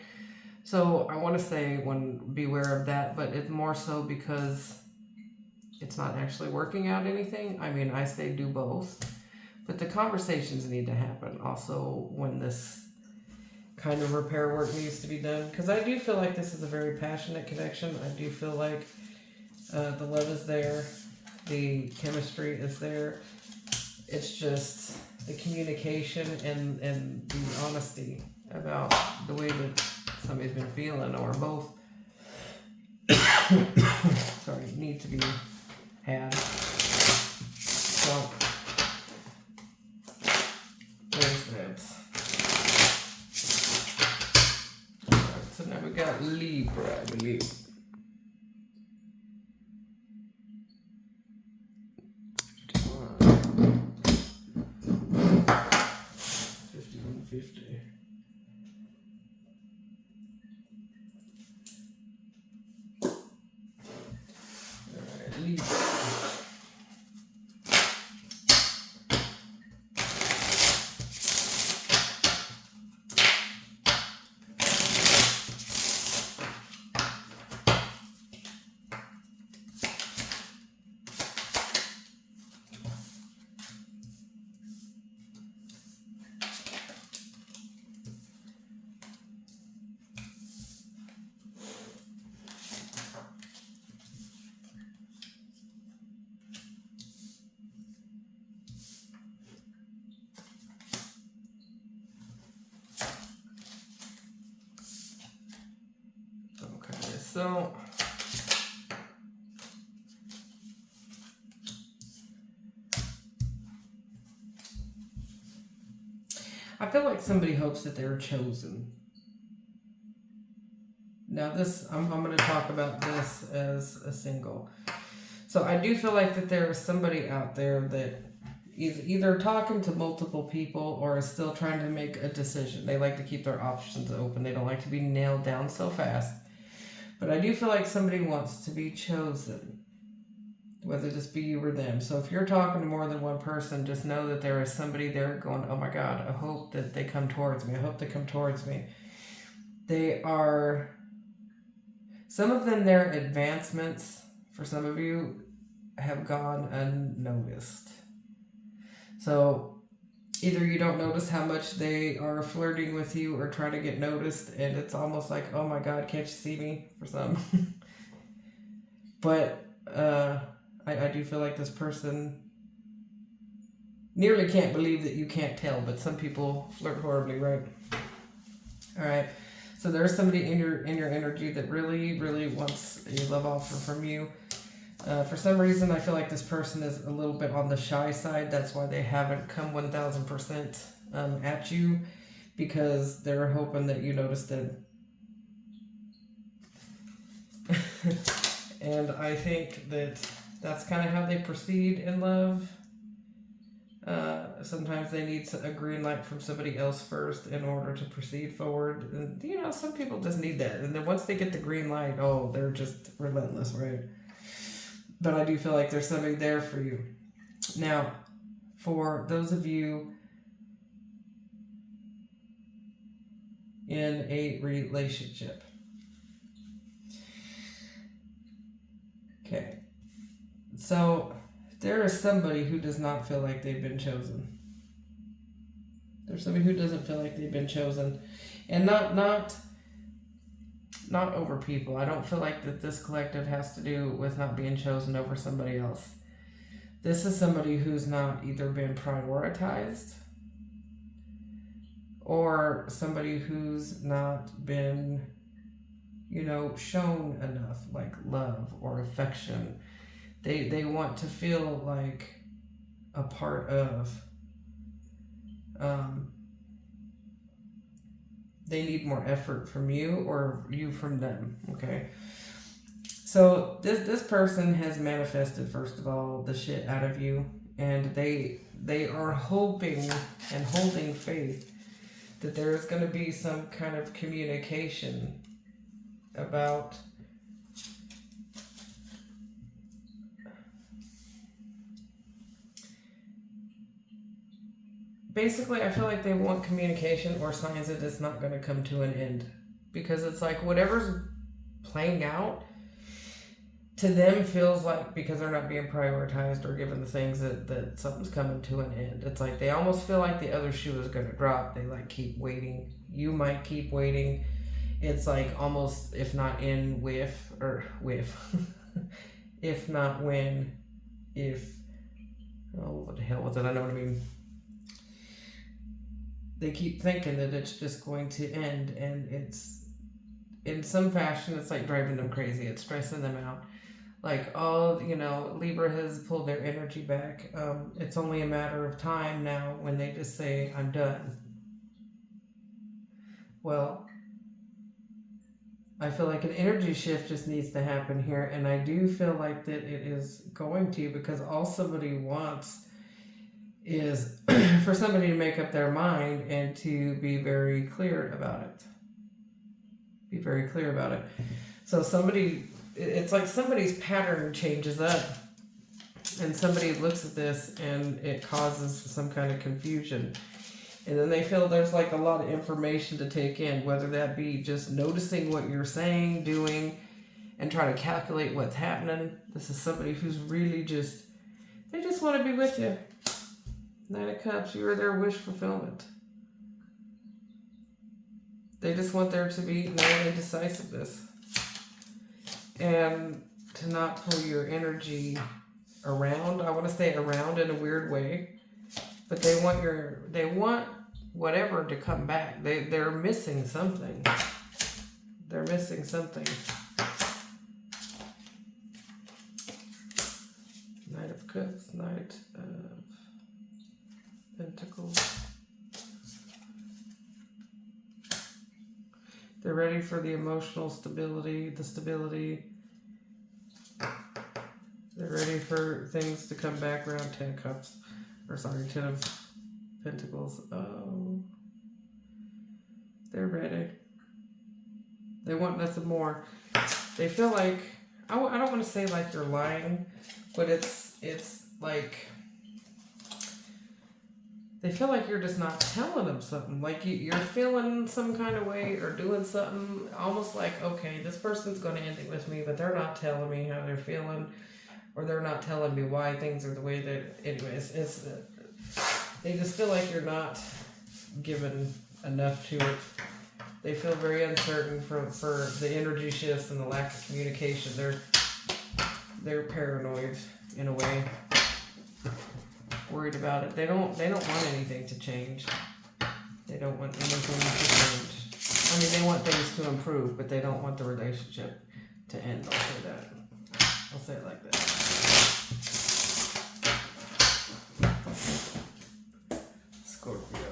So I want to say, beware of that, but it's more so because it's not actually working out anything. I mean, I say do both, but the conversations need to happen also when this kind of repair work needs to be done, because I do feel like this is a very passionate connection. I do feel like the love is there, the chemistry is there. It's just the communication and the honesty about the way that somebody's been feeling, or both need to be had. So there's that. Alright, so now we got Libra, I believe. So I feel like somebody hopes that they're chosen. Now this, I'm going to talk about this as a single. So I do feel like that there is somebody out there that is either talking to multiple people or is still trying to make a decision. They like to keep their options open. They don't like to be nailed down so fast. But I do feel like somebody wants to be chosen, whether this be you or them. So if you're talking to more than one person, just know that there is somebody there going, oh my God, I hope that they come towards me. I hope they come towards me. They are, some of them, their advancements, for some of you, have gone unnoticed. So either you don't notice how much they are flirting with you or trying to get noticed, and it's almost like, oh my God, can't you see me, for some. But I do feel like this person nearly can't believe that you can't tell, but some people flirt horribly, right? All right. So there's somebody in your energy that really, really wants a love offer from you. For some reason, I feel like this person is a little bit on the shy side. That's why they haven't come 1000% at you, because they're hoping that you notice them. And I think that that's kind of how they proceed in love. Sometimes they need a green light from somebody else first in order to proceed forward. And, some people just need that. And then once they get the green light, oh, they're just relentless, right? But I do feel like there's somebody there for you. Now, for those of you in a relationship. Okay. So there is somebody who does not feel like they've been chosen. There's somebody who doesn't feel like they've been chosen. And not over people. I don't feel like that this collective has to do with not being chosen over somebody else. This is somebody who's not either been prioritized or somebody who's not been, shown enough, like love or affection. They want to feel like a part of. They need more effort from you or you from them, okay? So this person has manifested, first of all, the shit out of you, and they are hoping and holding faith that there is going to be some kind of communication about basically, I feel like they want communication or signs that it's not going to come to an end. Because it's like whatever's playing out to them feels like, because they're not being prioritized or given the things that something's coming to an end. It's like they almost feel like the other shoe is going to drop. They like keep waiting. You might keep waiting. It's like almost, if not in with, if not when, what the hell with it? I know what I mean. They keep thinking that it's just going to end, and it's, in some fashion, it's like driving them crazy. It's stressing them out. Like, Libra has pulled their energy back. It's only a matter of time now when they just say, I'm done. Well, I feel like an energy shift just needs to happen here, and I do feel like that it is going to, because all somebody wants is for somebody to make up their mind and to be very clear about it. Be very clear about it. So it's like somebody's pattern changes up, and somebody looks at this and it causes some kind of confusion. And then they feel there's like a lot of information to take in, whether that be just noticing what you're saying, doing, and try to calculate what's happening. This is somebody who's really they just want to be with you. Nine of Cups, you are their wish fulfillment. They just want there to be no indecisiveness. And to not pull your energy around. I want to say around in a weird way. But they want whatever to come back. They're missing something. They're missing something. Knight of Cups, Knight of Pentacles. They're ready for the emotional stability, the stability. They're ready for things to come back around 10 cups. Or sorry, 10 of Pentacles. Oh. They're ready. They want nothing more. They feel like, I don't want to say like you're lying, but it's like, they feel like you're just not telling them something. Like you're feeling some kind of way or doing something almost like, okay, this person's going to end it with me, but they're not telling me how they're feeling, or they're not telling me why things are the way that, anyways, they just feel like you're not giving enough to it. They feel very uncertain for the energy shifts and the lack of communication. They're paranoid in a way. Worried about it. They don't want anything to change. They don't want anything to change. I mean, they want things to improve, but they don't want the relationship to end. I'll say that. I'll say it like that. Scorpio.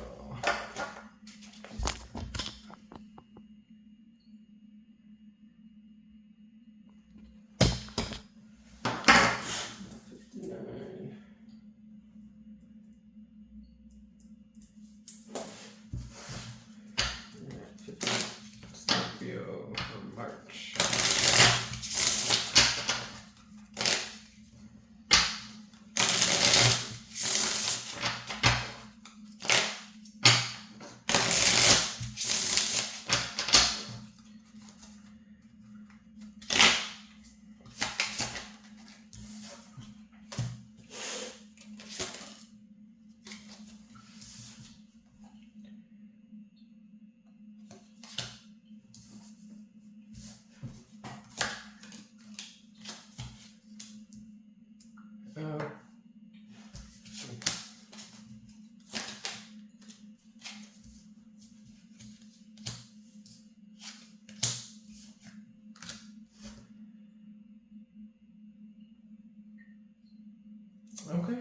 Okay.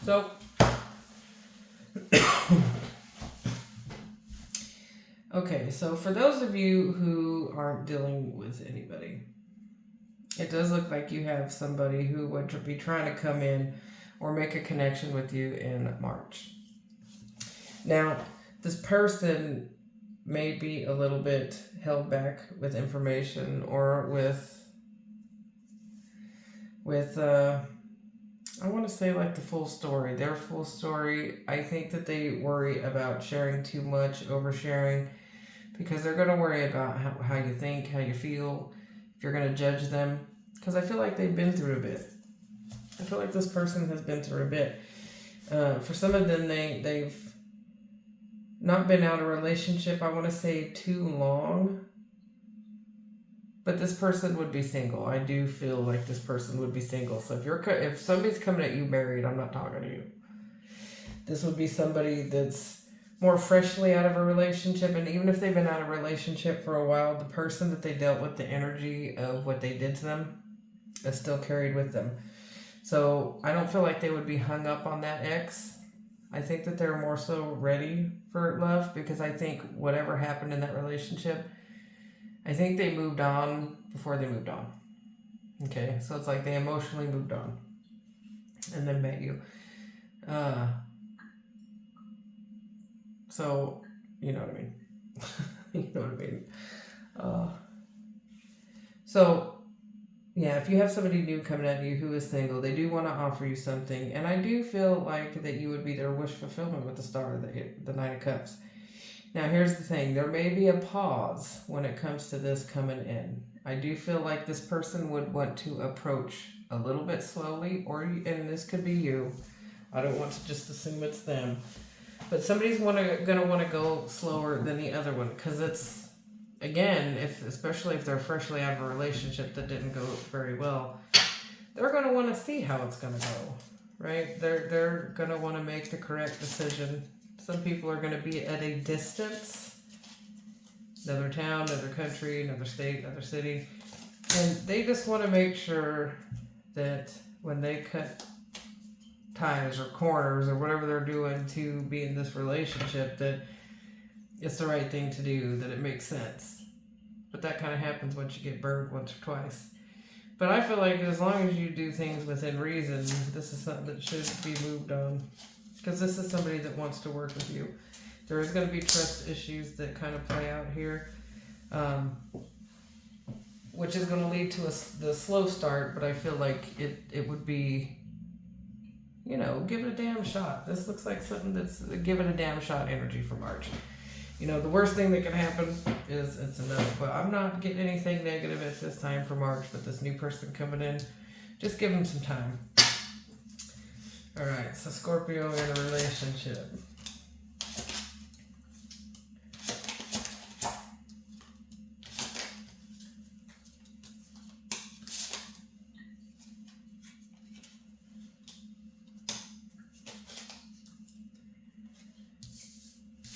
So, okay, so for those of you who aren't dealing with anybody, it does look like you have somebody who would be trying to come in or make a connection with you in March. Now, this person may be a little bit held back with information or with I want to say like the full story, their full story. I think that they worry about sharing too much, oversharing, because they're going to worry about how you think, how you feel, if you're going to judge them. Because I feel like they've been through a bit. I feel like this person has been through a bit. For some of them, they've not been out of a relationship, I want to say, too long. But this person would be single. I do feel like this person would be single. So if somebody's coming at you married, I'm not talking to you. This would be somebody that's more freshly out of a relationship, and even if they've been out of a relationship for a while, the person that they dealt with, the energy of what they did to them, is still carried with them. So I don't feel like they would be hung up on that ex. I think that they're more so ready for love, because I think whatever happened in that relationship, I think they moved on before they moved on. Okay, so it's like they emotionally moved on and then met you. So, you know what I mean. You know what I mean. So, yeah, if you have somebody new coming at you who is single, they do want to offer you something. And I do feel like that you would be their wish fulfillment with the star, the Knight of Cups. Now, here's the thing. There may be a pause when it comes to this coming in. I do feel like this person would want to approach a little bit slowly, and this could be you. I don't want to just assume it's them. But somebody's going to want to go slower than the other one, because it's, again, especially if they're freshly out of a relationship that didn't go very well, they're going to want to see how it's going to go, right? They're going to want to make the correct decision. Some people are going to be at a distance, another town, another country, another state, another city, and they just want to make sure that when they cut ties or corners or whatever they're doing to be in this relationship, that it's the right thing to do, that it makes sense. But that kind of happens once you get burned once or twice. But I feel like as long as you do things within reason, this is something that should be moved on. Because this is somebody that wants to work with you. There is going to be trust issues that kind of play out here, which is going to lead to the slow start, but I feel like it would be, give it a damn shot. This looks like something that's give it a damn shot energy for March. The worst thing that can happen is it's a no, but I'm not getting anything negative at this time for March, but this new person coming in, just give them some time. Alright, so Scorpio in a relationship.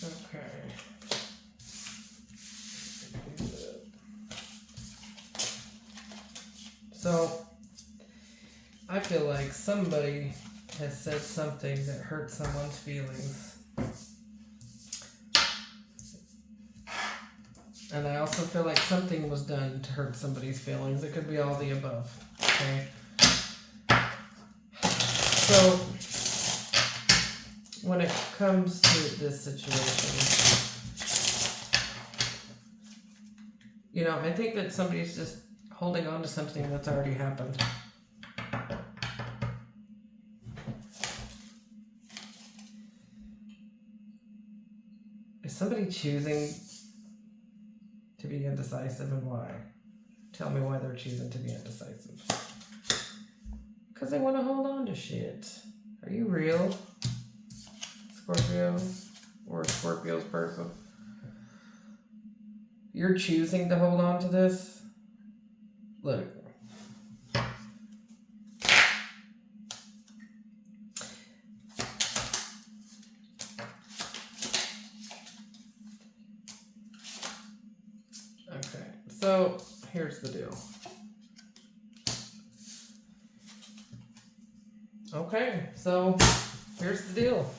Okay. So, I feel like somebody has said something that hurt someone's feelings. And I also feel like something was done to hurt somebody's feelings. It could be all the above. Okay? So, when it comes to this situation, I think that somebody's just holding on to something that's already happened. Is somebody choosing to be indecisive, and why? Tell me why they're choosing to be indecisive. Because they want to hold on to shit. Are you real, Scorpio? Or Scorpio's person? You're choosing to hold on to this? Look. Okay, so here's the deal. Okay, so here's the deal.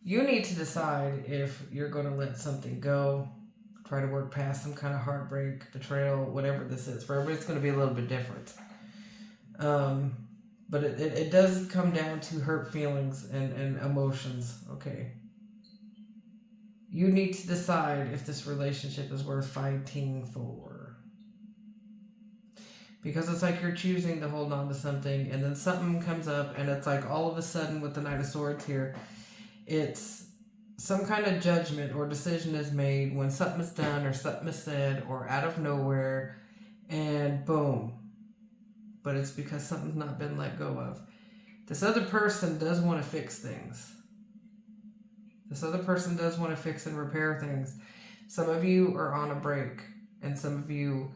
You need to decide if you're going to let something go, try to work past some kind of heartbreak, betrayal, whatever this is. For everybody, it's going to be a little bit different. But it does come down to hurt feelings and emotions, okay? You need to decide if this relationship is worth fighting for. Because it's like you're choosing to hold on to something, and then something comes up, and it's like all of a sudden with the Knight of Swords here, it's some kind of judgment or decision is made when something is done or something is said or out of nowhere, and boom. But it's because something's not been let go of. This other person does want to fix things. This other person does want to fix and repair things. Some of you are on a break, and some of you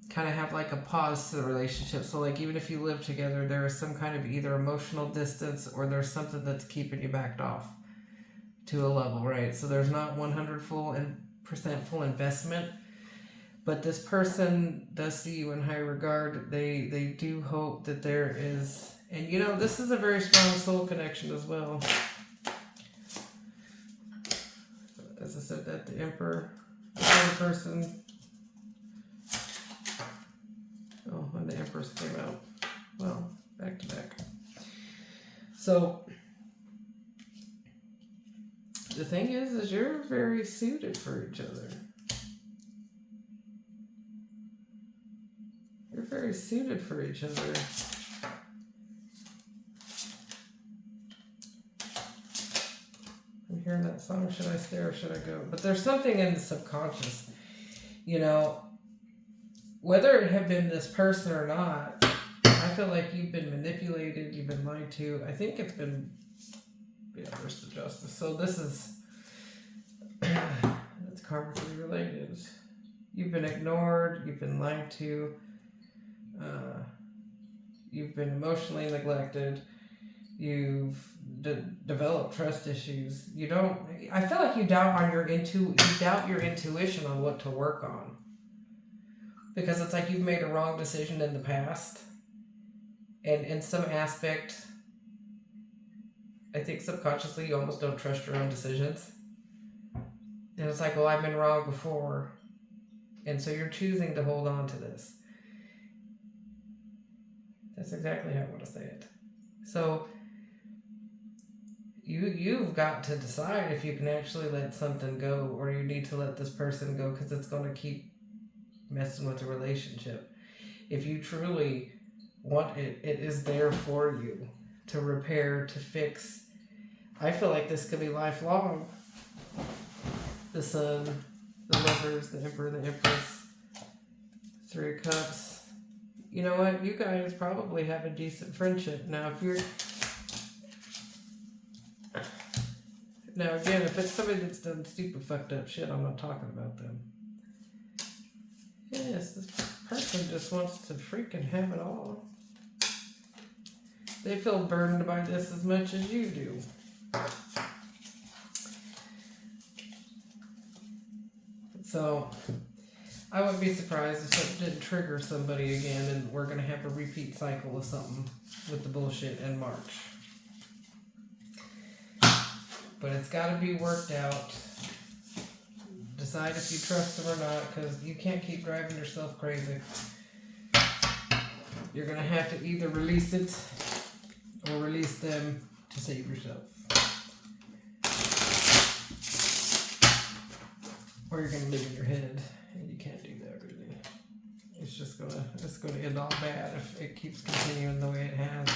kind of have like a pause to the relationship. So like even if you live together, there is some kind of either emotional distance or there's something that's keeping you backed off to a level, right? So there's not 100% full investment, but this person does see you in high regard. They do hope that there is, and you know, this is a very strong soul connection as well. As I said, that the Emperor, the other person. Oh, when the Empress came out. Well, back to back. So, the thing is you're very suited for each other. You're very suited for each other. I'm hearing that song, Should I Stay or Should I Go? But there's something in the subconscious, you know, whether it had been this person or not, I feel like you've been manipulated, you've been lied to. I think it's been, first of justice. So this is, it's karmically related. You've been ignored, you've been lied to, you've been emotionally neglected, you've developed trust issues. You don't, I feel like you doubt your intuition on what to work on. Because it's like you've made a wrong decision in the past. And in some aspect, I think subconsciously you almost don't trust your own decisions. And it's like, well, I've been wrong before. And so you're choosing to hold on to this. That's exactly how I want to say it. So you've got to decide if you can actually let something go or you need to let this person go because it's going to keep messing with the relationship. If you truly want it, it is there for you to repair, to fix. I feel like this could be lifelong. The Sun, the Lovers, the Emperor, the Empress, Three of Cups. You know what? You guys probably have a decent friendship. Now, now again, if it's somebody that's done stupid fucked up shit, I'm not talking about them. Yes, this person just wants to freaking have it all. They feel burdened by this as much as you do. So, I wouldn't be surprised if something didn't trigger somebody again and we're going to have a repeat cycle of something with the bullshit in March. But it's got to be worked out. Decide if you trust them or not, because you can't keep driving yourself crazy. You're going to have to either release it or release them to save yourself. Or you're going to live in your head, and you can't do that really. It's going to end all bad if it keeps continuing the way it has.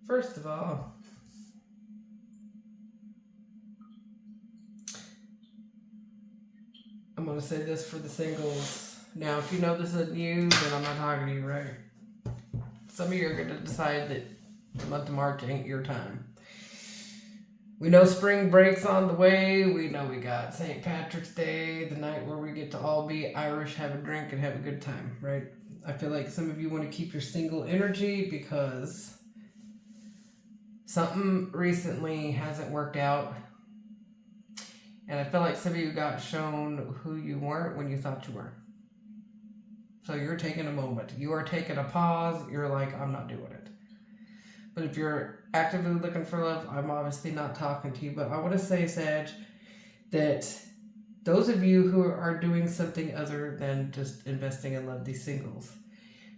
First of all, I'm going to say this for the singles. Now, if you know this isn't you, then I'm not talking to you, right? Some of you are going to decide that the month of March ain't your time. We know spring break's on the way. We know we got St. Patrick's Day, the night where we get to all be Irish, have a drink, and have a good time, right? I feel like some of you want to keep your single energy because something recently hasn't worked out. And I feel like some of you got shown who you weren't when you thought you were. So you're taking a moment. You are taking a pause. You're like, I'm not doing it. But if you're actively looking for love, I'm obviously not talking to you. But I want to say, Sag, that those of you who are doing something other than just investing in love, these singles,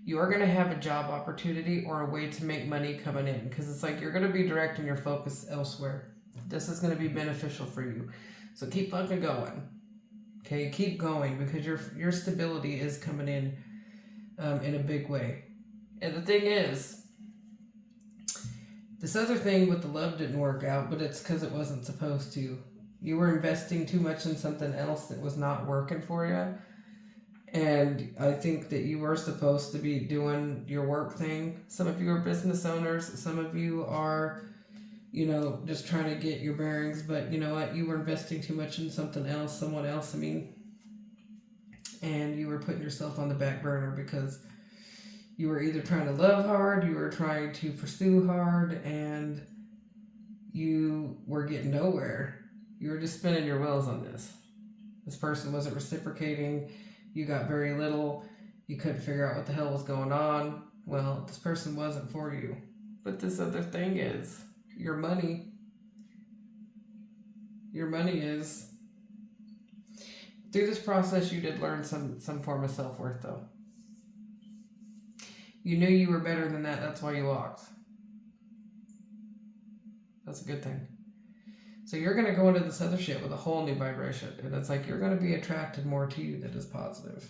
you are going to have a job opportunity or a way to make money coming in. Because it's like you're going to be directing your focus elsewhere. This is going to be beneficial for you. So keep fucking going. Okay, keep going because your stability is coming in a big way. And the thing is, this other thing with the love didn't work out, but it's because it wasn't supposed to. You were investing too much in something else that was not working for you. And I think that you were supposed to be doing your work thing. Some of you are business owners. Some of you are, just trying to get your bearings. But you know what? You were investing too much in something else, someone else, and you were putting yourself on the back burner because you were either trying to love hard, you were trying to pursue hard, and you were getting nowhere. You were just spinning your wheels on this. This person wasn't reciprocating. You got very little. You couldn't figure out what the hell was going on. Well, this person wasn't for you. But this other thing is your money. Your money is. Through this process, you did learn some form of self-worth, though. You knew you were better than that. That's why you walked. That's a good thing. So you're going to go into this other shit with a whole new vibration. And it's like you're going to be attracted more to you that is positive.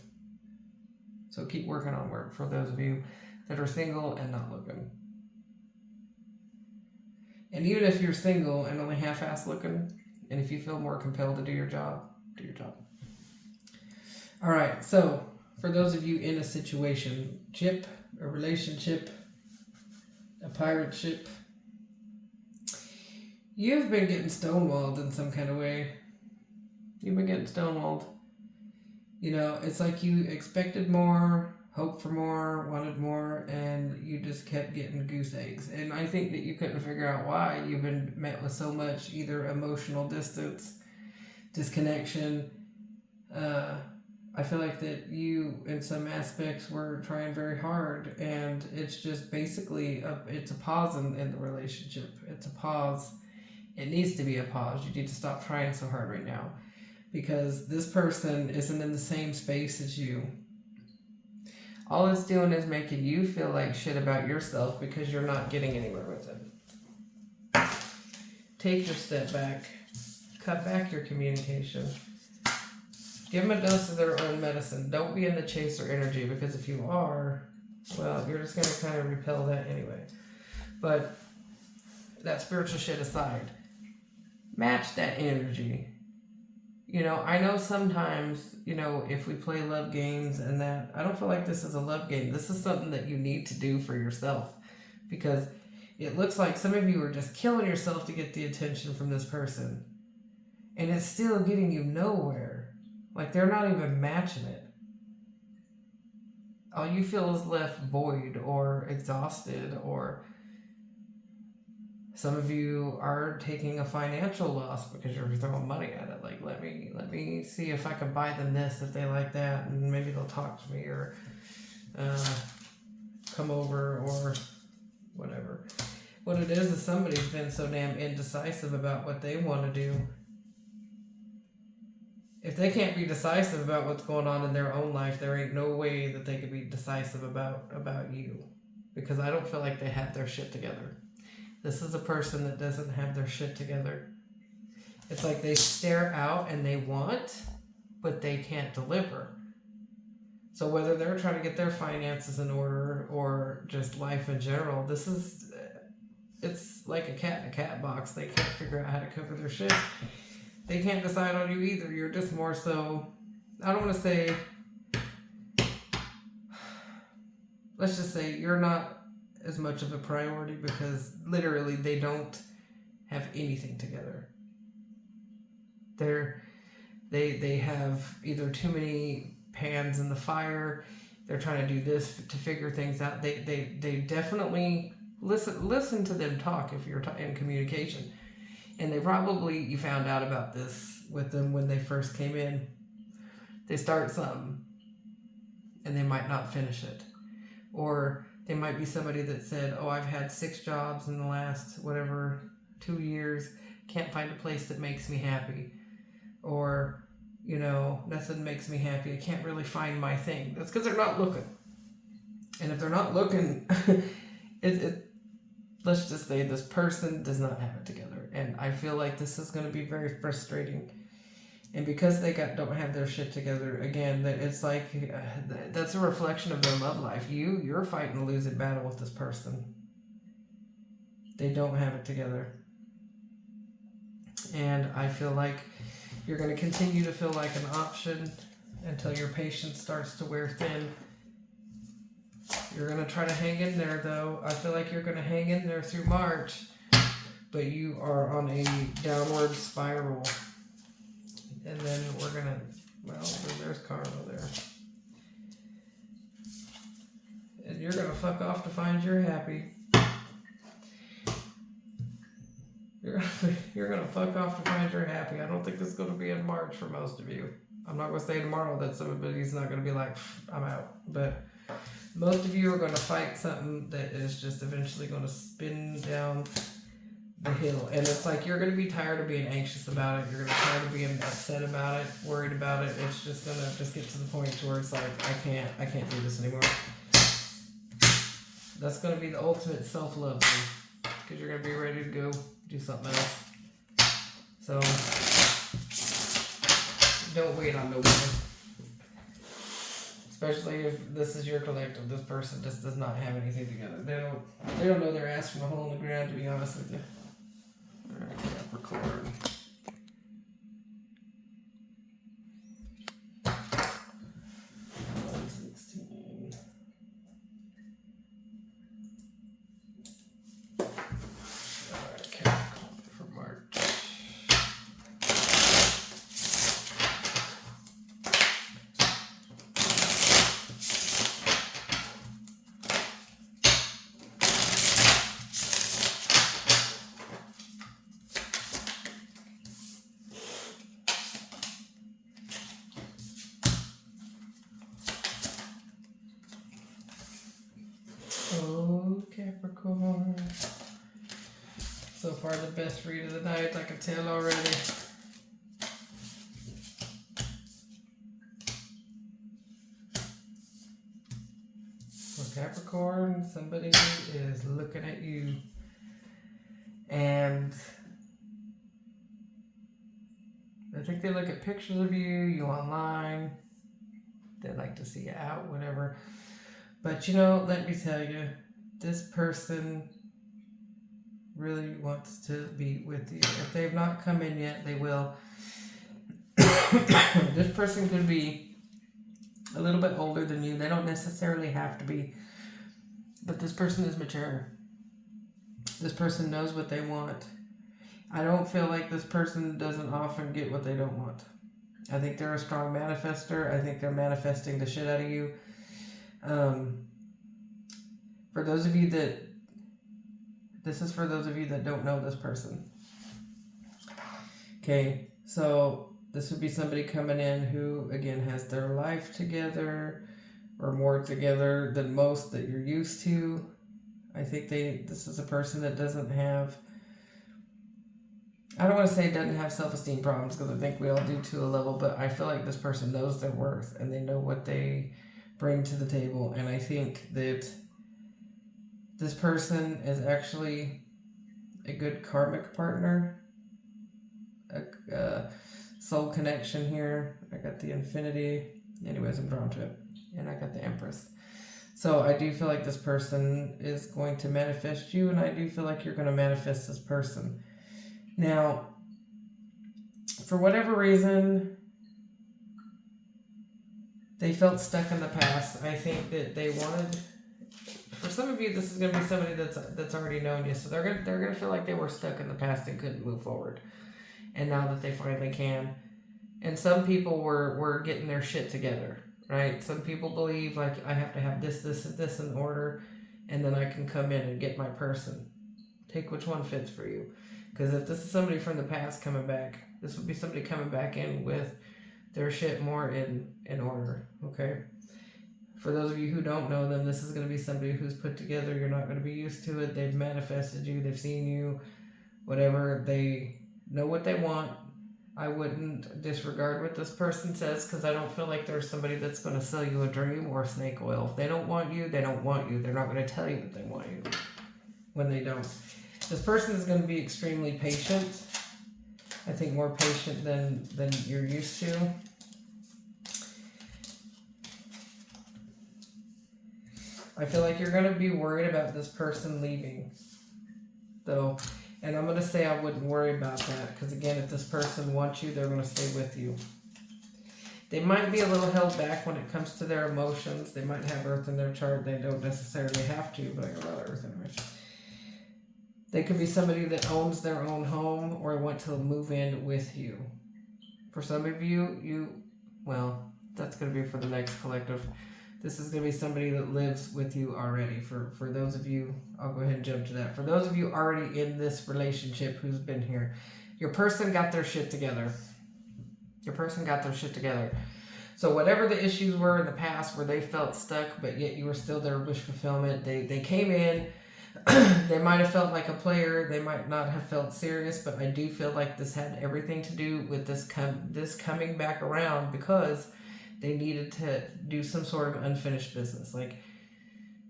So keep working on work for those of you that are single and not looking. And even if you're single and only half-ass looking, and if you feel more compelled to do your job, do your job. All right, so for those of you in a situationship, a relationship, a pirate ship, you've been getting stonewalled in some kind of way. You've been getting stonewalled. It's like you expected more, hoped for more, wanted more, and you just kept getting goose eggs. And I think that you couldn't figure out why. You've been met with so much either emotional distance, disconnection. I feel like that you, in some aspects, were trying very hard, and it's just basically it's a pause in the relationship. It's a pause. It needs to be a pause. You need to stop trying so hard right now because this person isn't in the same space as you. All it's doing is making you feel like shit about yourself because you're not getting anywhere with it. Take your step back. Cut back your communication. Give them a dose of their own medicine. Don't be in the chaser energy because if you are, well, you're just going to kind of repel that anyway. But that spiritual shit aside, match that energy. I know sometimes, if we play love games and that, I don't feel like this is a love game. This is something that you need to do for yourself because it looks like some of you are just killing yourself to get the attention from this person. And it's still getting you nowhere. Like they're not even matching it. All you feel is left void or exhausted, or some of you are taking a financial loss because you're throwing money at it. Like, let me see if I can buy them this if they like that, and maybe they'll talk to me or come over or whatever. What it is somebody's been so damn indecisive about what they want to do. If they can't be decisive about what's going on in their own life, there ain't no way that they could be decisive about you. Because I don't feel like they have their shit together. This is a person that doesn't have their shit together. It's like they stare out and they want, but they can't deliver. So whether they're trying to get their finances in order or just life in general, this is it's like a cat in a cat box. They can't figure out how to cover their shit. They can't decide on you either. You're just more so, I don't want to say, let's just say you're not as much of a priority because literally they don't have anything together. They have either too many pans in the fire. They're trying to do this to figure things out. They definitely listen to them talk if you're in communication. And you found out about this with them when they first came in. They start something and they might not finish it. Or they might be somebody that said, oh, I've had 6 jobs in the last 2 years, can't find a place that makes me happy. Or, nothing makes me happy. I can't really find my thing. That's because they're not looking. And if they're not looking, let's just say this person does not have it together. And I feel like this is going to be very frustrating. And because they don't have their shit together, again, it's like that's a reflection of their love life. You're fighting a losing battle with this person. They don't have it together. And I feel like you're going to continue to feel like an option until your patience starts to wear thin. You're going to try to hang in there, though. I feel like you're going to hang in there through March, but you are on a downward spiral. And then we're going to, there's karma there. And you're going to fuck off to find you're happy. You're gonna fuck off to find you're happy. I don't think this is gonna be in March for most of you. I'm not gonna say tomorrow that somebody's not gonna be like, I'm out. But most of you are gonna fight something that is just eventually gonna spin down the hill. And it's like you're gonna be tired of being anxious about it. You're gonna be tired of being upset about it, worried about it. It's just gonna get to the point to where it's like, I can't do this anymore. That's gonna be the ultimate self-love thing. Because you're gonna be ready to go do something else. So don't wait on nobody. Especially if this is your collective. This person just does not have anything together. They don't know their ass from a hole in the ground, to be honest with you. Alright, Capricorn. Oh, Capricorn. So far the best read of the night, I can tell already. For Capricorn, somebody is looking at you. And I think they look at pictures of you online. They like to see you out, whatever. But let me tell you, this person really wants to be with you. If they've not come in yet, they will. This person could be a little bit older than you. They don't necessarily have to be. But this person is mature. This person knows what they want. I don't feel like this person doesn't often get what they don't want. I think they're a strong manifester. I think they're manifesting the shit out of you. For those of you that, this is for those of you that don't know this person. Okay, so this would be somebody coming in who, again, has their life together or more together than most that you're used to. I think this is a person that doesn't have, I don't want to say doesn't have self-esteem problems because I think we all do to a level, but I feel like this person knows their worth and they know what they bring to the table. And I think that this person is actually a good karmic partner, a soul connection here. I got the Infinity. Anyways, I'm drawn to it. And I got the Empress. So I do feel like this person is going to manifest you, and I do feel like you're going to manifest this person. Now, for whatever reason, they felt stuck in the past. I think that they wanted, for some of you, this is going to be somebody that's already known you, so they're gonna feel like they were stuck in the past and couldn't move forward, and now that they finally can. And some people were getting their shit together, right? Some people believe like I have to have this in order, and then I can come in and get my person. Take which one fits for you, because if this is somebody from the past coming back, this would be somebody coming back in with their shit more in order, okay? For those of you who don't know them, this is going to be somebody who's put together. You're not going to be used to it. They've manifested you. They've seen you. Whatever. They know what they want. I wouldn't disregard what this person says, because I don't feel like there's somebody that's going to sell you a dream or snake oil. If they don't want you, they don't want you. They're not going to tell you that they want you when they don't. This person is going to be extremely patient. I think more patient than you're used to. I feel like you're going to be worried about this person leaving, though. And I'm going to say I wouldn't worry about that, because again, if this person wants you, they're going to stay with you. They might be a little held back when it comes to their emotions. They might have Earth in their chart. They don't necessarily have to, but I got a lot of Earth in there. They could be somebody that owns their own home or want to move in with you. For some of you, well, that's going to be for the next collective. This is going to be somebody that lives with you already. For those of you, I'll go ahead and jump to that. For those of you already in this relationship who's been here, your person got their shit together. Your person got their shit together. So whatever the issues were in the past where they felt stuck, but yet you were still their wish fulfillment, they came in. They might have felt like a player. They might not have felt serious, but I do feel like this had everything to do with this coming back around, because they needed to do some sort of unfinished business, like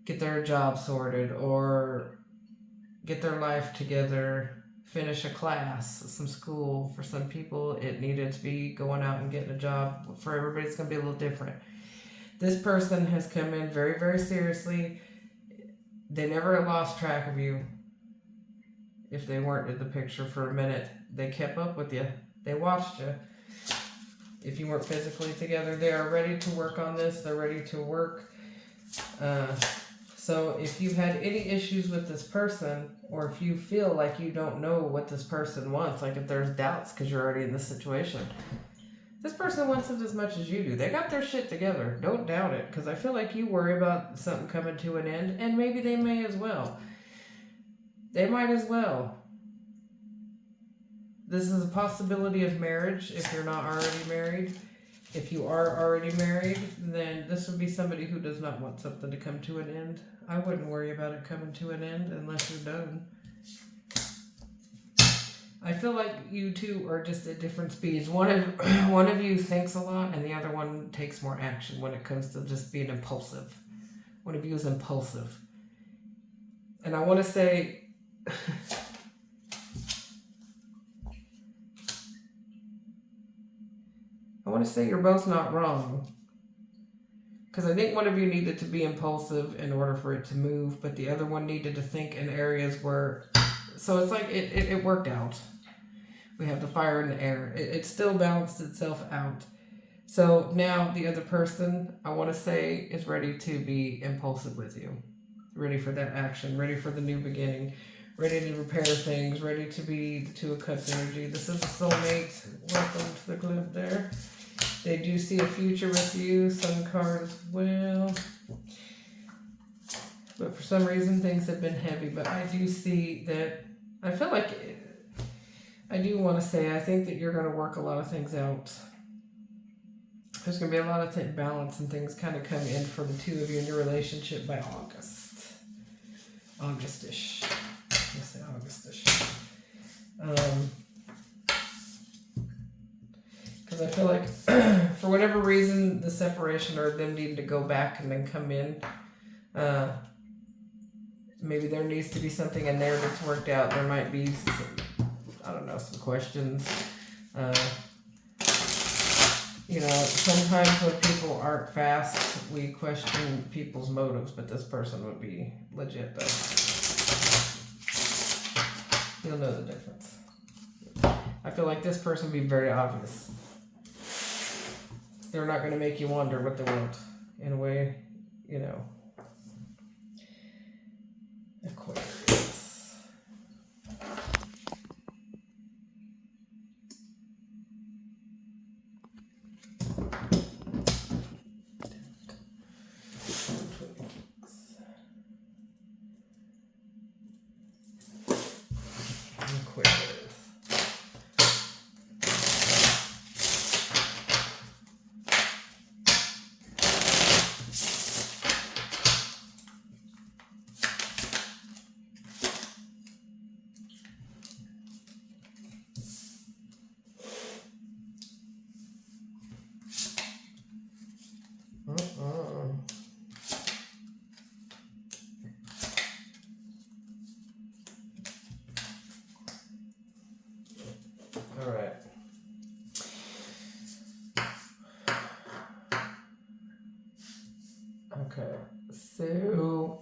get their job sorted or get their life together, finish a class, some school. For some people, it needed to be going out and getting a job. For everybody, it's going to be a little different. This person has come in very, very seriously. They never lost track of you. If they weren't in the picture for a minute, they kept up with you. They watched you. If you weren't physically together, they are ready to work on this. They're ready to work. So if you've had any issues with this person, or if you feel like you don't know what this person wants, like if there's doubts because you're already in this situation, this person wants it as much as you do. They got their shit together. Don't doubt it, because I feel like you worry about something coming to an end, and maybe they may as well. They might as well. This is a possibility of marriage if you're not already married. If you are already married, then this would be somebody who does not want something to come to an end. I wouldn't worry about it coming to an end unless you're done. I feel like you two are just at different speeds. One of you thinks a lot, and the other one takes more action when it comes to just being impulsive. One of you is impulsive. And I want to say... I want to say you're both not wrong. Because I think one of you needed to be impulsive in order for it to move, but the other one needed to think in areas where... So it's like it worked out. We have the fire and the air. It still balanced itself out. So now the other person, I want to say, is ready to be impulsive with you. Ready for that action. Ready for the new beginning. Ready to repair things. Ready to be the Two of Cups energy. This is a soulmate. Welcome to the club there. They do see a future with you. Sun card as well. But for some reason, things have been heavy. But I do see that... I feel like... I do want to say, I think that you're going to work a lot of things out. There's going to be a lot of balance and things kind of come in for the two of you in your relationship by August. August-ish. Let's say August-ish. Because I feel like, for whatever reason, the separation or them needing to go back and then come in, maybe there needs to be something in there that's worked out. There might be some, I don't know, some questions. Sometimes when people aren't fast, we question people's motives, but this person would be legit, though. You'll know the difference. I feel like this person would be very obvious. They're not going to make you wonder what they want. In a way, Aquarius. All right. Okay. So,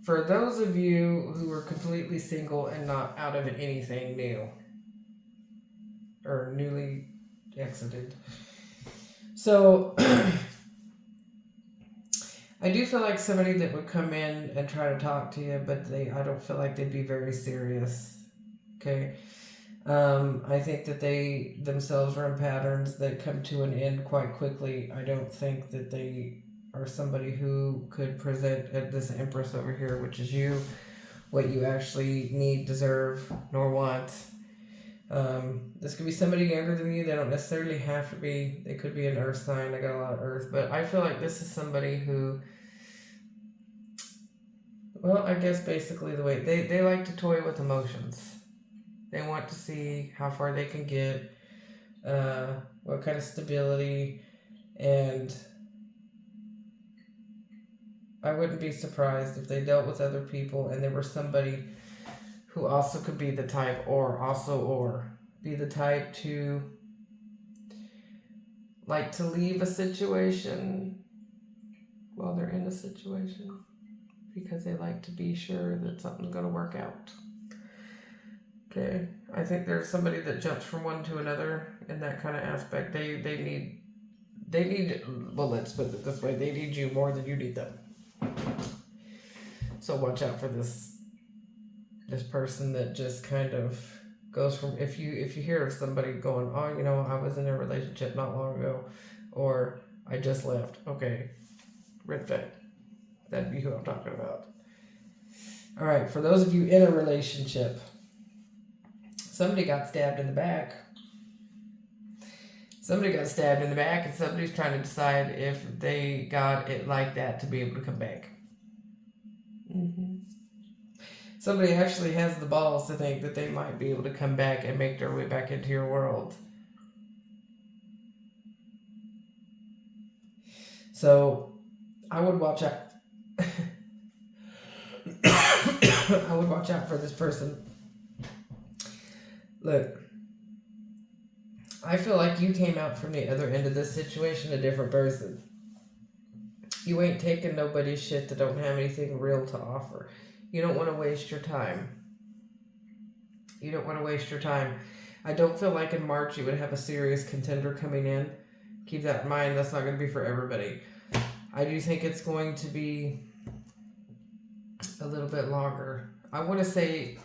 for those of you who are completely single and not out of anything new or newly exited, so I do feel like somebody that would come in and try to talk to you, but I don't feel like they'd be very serious. Okay. I think that they themselves are in patterns that come to an end quite quickly. I don't think that they are somebody who could present at this Empress over here, which is you, what you actually need, deserve, nor want. This could be somebody younger than you. They don't necessarily have to be. They could be an earth sign. I got a lot of earth, but I feel like this is somebody who, well, I guess basically the way they like to toy with emotions. They want to see how far they can get, what kind of stability, and I wouldn't be surprised if they dealt with other people and there was somebody who also could be the type or be the type to like to leave a situation while they're in a situation because they like to be sure that something's going to work out. Okay, I think there's somebody that jumps from one to another in that kind of aspect. They need, well, let's put it this way, they need you more than you need them. So watch out for this person that just kind of goes from, if you hear of somebody going, oh, I was in a relationship not long ago, or I just left. Okay, red flag. That'd be who I'm talking about. All right, for those of you in a relationship, somebody got stabbed in the back. Somebody got stabbed in the back, and somebody's trying to decide if they got it like that to be able to come back. Somebody actually has the balls to think that they might be able to come back and make their way back into your world. So, I would watch out. I would watch out for this person. Look, I feel like you came out from the other end of this situation a different person. You ain't taking nobody's shit that don't have anything real to offer. You don't want to waste your time. You don't want to waste your time. I don't feel like in March you would have a serious contender coming in. Keep that in mind. That's not going to be for everybody. I do think it's going to be a little bit longer. I'm going to say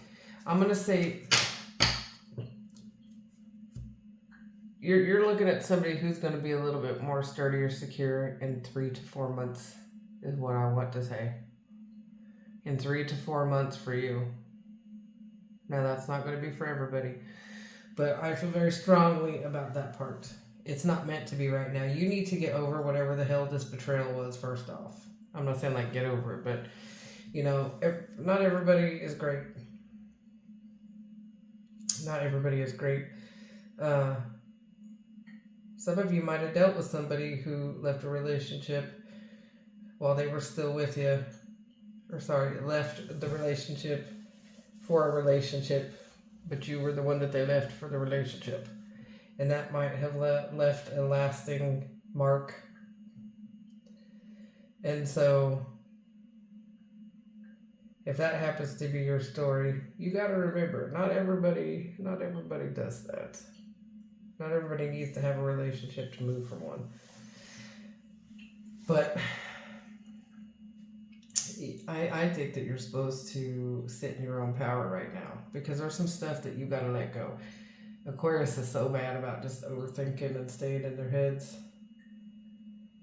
you're looking at somebody who's going to be a little bit more sturdy or secure in 3 to 4 months is what I want to say. In 3 to 4 months for you. Now that's not going to be for everybody, but I feel very strongly about that part. It's not meant to be right now. You need to get over whatever the hell this betrayal was first off. I'm not saying like get over it, but not everybody is great. Not everybody is great. Some of you might have dealt with somebody who left a relationship while they were still with you. Left the relationship for a relationship, but you were the one that they left for the relationship. and that might have left a lasting mark. And so if that happens to be your story, you got to remember, not everybody does that. Not everybody needs to have a relationship to move from one. But I think that you're supposed to sit in your own power right now, because there's some stuff that you got to let go. Aquarius is so bad about just overthinking and staying in their heads.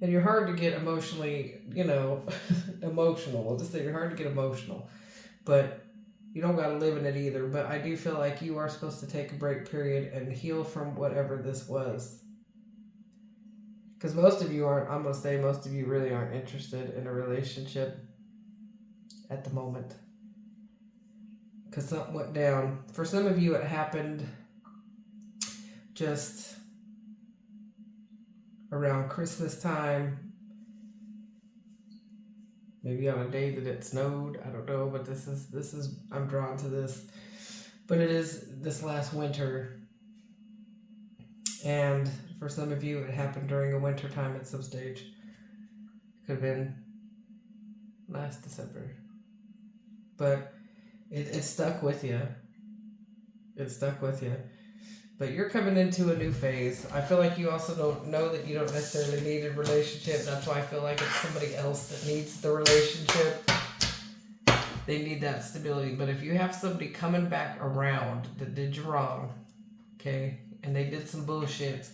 And you're hard to get emotionally, emotional. We'll just say you're hard to get emotional. But you don't got to live in it either. But I do feel like you are supposed to take a break period and heal from whatever this was. Because most of you really aren't interested in a relationship at the moment. Because something went down. For some of you, it happened just around Christmas time. Maybe on a day that it snowed. I don't know, but this is I'm drawn to this. But it is this last winter. And for some of you, it happened during a winter time at some stage. It could have been last December. But it stuck with you. It stuck with you. But you're coming into a new phase. I feel like you also don't know that you don't necessarily need a relationship. That's why I feel like it's somebody else that needs the relationship. They need that stability. But if you have somebody coming back around that did you wrong, okay, and they did some bullshit,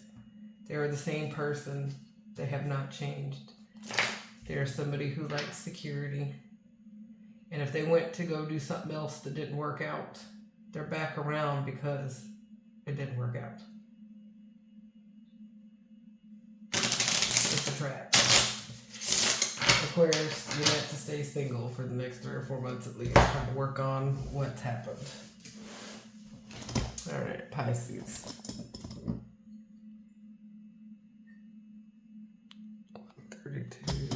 they are the same person. They have not changed. They are somebody who likes security. And if they went to go do something else that didn't work out, they're back around because it didn't work out. It's a trap. Aquarius, you're meant to stay single for the next 3 or 4 months at least, trying to work on what's happened. All right, Pisces. 32.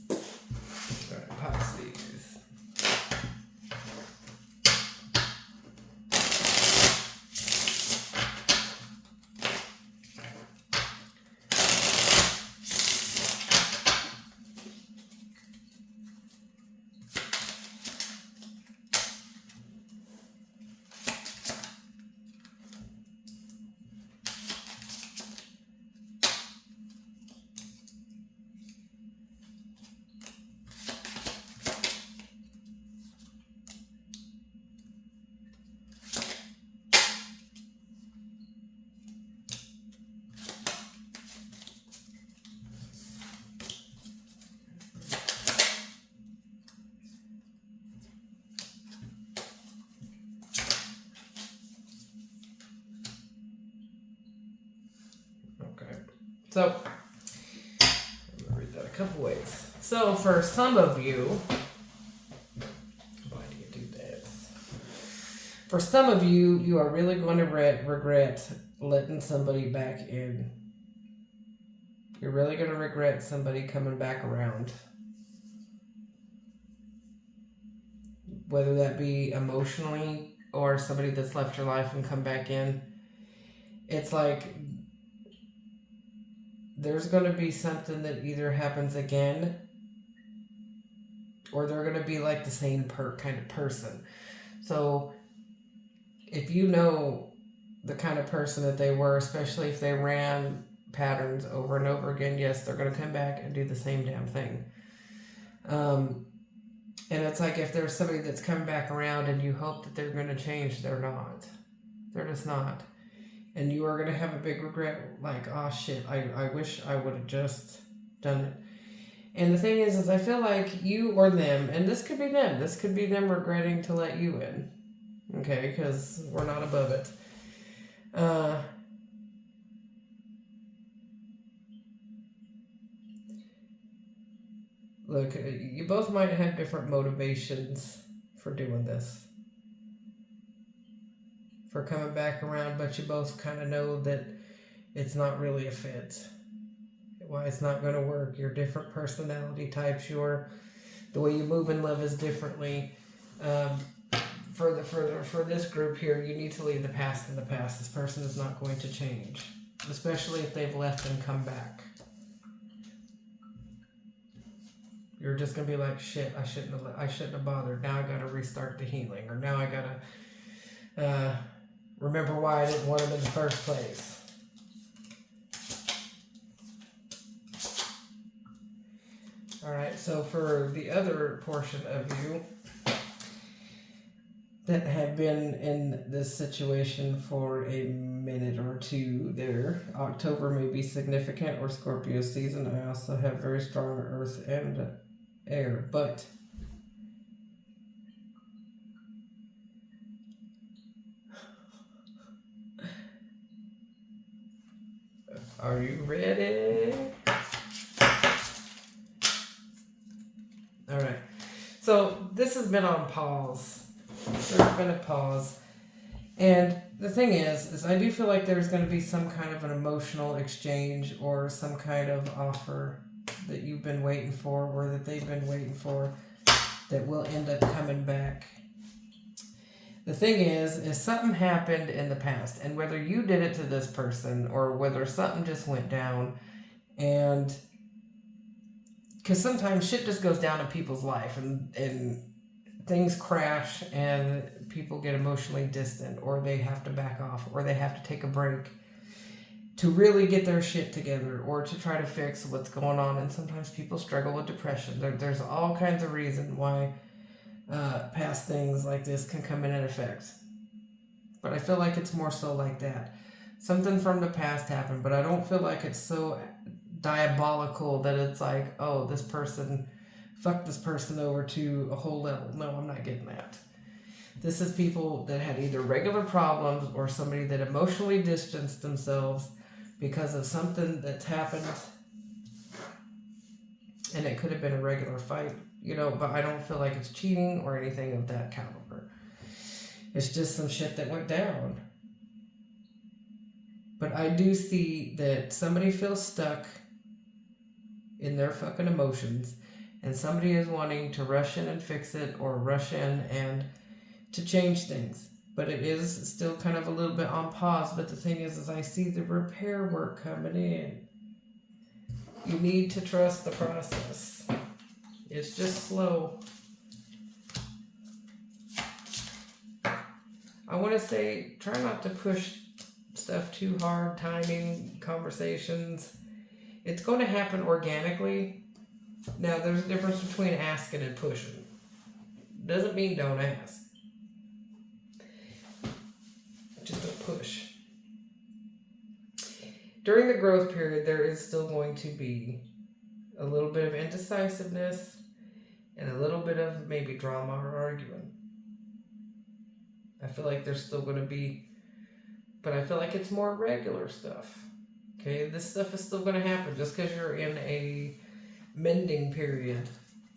All right, Pisces. So, I'm going to read that a couple ways. So, for some of you, why do you do that? For some of you, you are really going to regret letting somebody back in. You're really going to regret somebody coming back around. Whether that be emotionally or somebody that's left your life and come back in. It's like there's going to be something that either happens again or they're going to be like the same kind of person. So if you know the kind of person that they were, especially if they ran patterns over and over again, yes, they're going to come back and do the same damn thing. And it's like if there's somebody that's coming back around and you hope that they're going to change, they're not. They're just not. And you are going to have a big regret, like, oh shit, I wish I would have just done it. And the thing is I feel like you or them, and this could be them regretting to let you in. Okay, because we're not above it. Look, you both might have different motivations for doing this. For coming back around, but you both kind of know that it's not really a fit. Why it's not going to work. You're different personality types. The way you move in love is differently. For this group here, you need to leave the past in the past. This person is not going to change, especially if they've left and come back. You're just gonna be like, shit, I shouldn't have bothered. Now I gotta restart the healing, or now I gotta remember why I didn't want him in the first place. All right, so for the other portion of you that have been in this situation for a minute or two there, October may be significant, or Scorpio season. I also have very strong earth and air, but are you ready? All right. So this has been on pause. There's been a pause. And the thing is I do feel like there's going to be some kind of an emotional exchange, or some kind of offer that you've been waiting for, or that they've been waiting for, that will end up coming back. The thing is something happened in the past, and whether you did it to this person or whether something just went down, and because sometimes shit just goes down in people's life, and things crash, and people get emotionally distant, or they have to back off, or they have to take a break to really get their shit together, or to try to fix what's going on. And sometimes people struggle with depression. There's all kinds of reasons why past things like this can come in and affect. But I feel like it's more so like that. Something from the past happened, but I don't feel like it's so diabolical that it's like, oh, this person, fuck this person over to a whole level. No, I'm not getting that. This is people that had either regular problems, or somebody that emotionally distanced themselves because of something that's happened. And it could have been a regular fight, but I don't feel like it's cheating or anything of that caliber. It's just some shit that went down. But I do see that somebody feels stuck in their fucking emotions, and somebody is wanting to rush in and fix it, or rush in and to change things. But it is still kind of a little bit on pause. But the thing is I see the repair work coming in. You need to trust the process. It's just slow. I want to say, try not to push stuff too hard, timing, conversations. It's going to happen organically. Now, there's a difference between asking and pushing. Doesn't mean don't ask. Just don't push. During the growth period, there is still going to be a little bit of indecisiveness and a little bit of maybe drama or arguing. I feel like there's still going to be, but I feel like it's more regular stuff. Okay, this stuff is still going to happen. Just because you're in a mending period,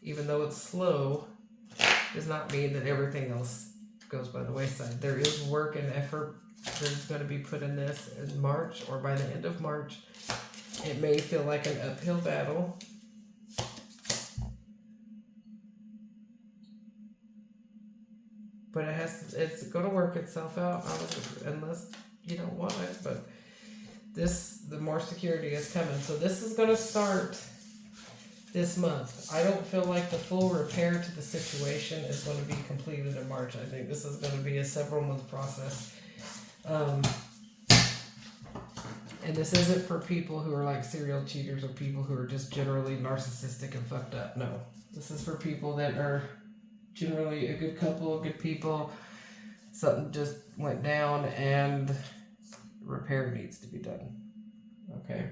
even though it's slow, does not mean that everything else goes by the wayside. There is work and effort that's going to be put in this in March, or by the end of March. It may feel like an uphill battle. But it's going to work itself out, unless you don't want it. But the more security is coming. So this is going to start this month. I don't feel like the full repair to the situation is going to be completed in March. I think this is going to be a several month process. And this isn't for people who are like serial cheaters, or people who are just generally narcissistic and fucked up. No. This is for people that are generally a good couple, good people. Something just went down and repair needs to be done. Okay?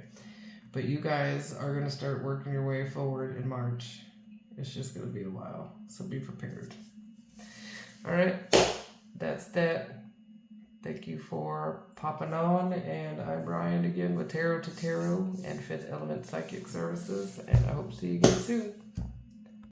But you guys are going to start working your way forward in March. It's just going to be a while. So be prepared. Alright? That's that. Thank you for popping on. And I'm Brian again with Tarot to Tarot and Fifth Element Psychic Services. And I hope to see you again soon.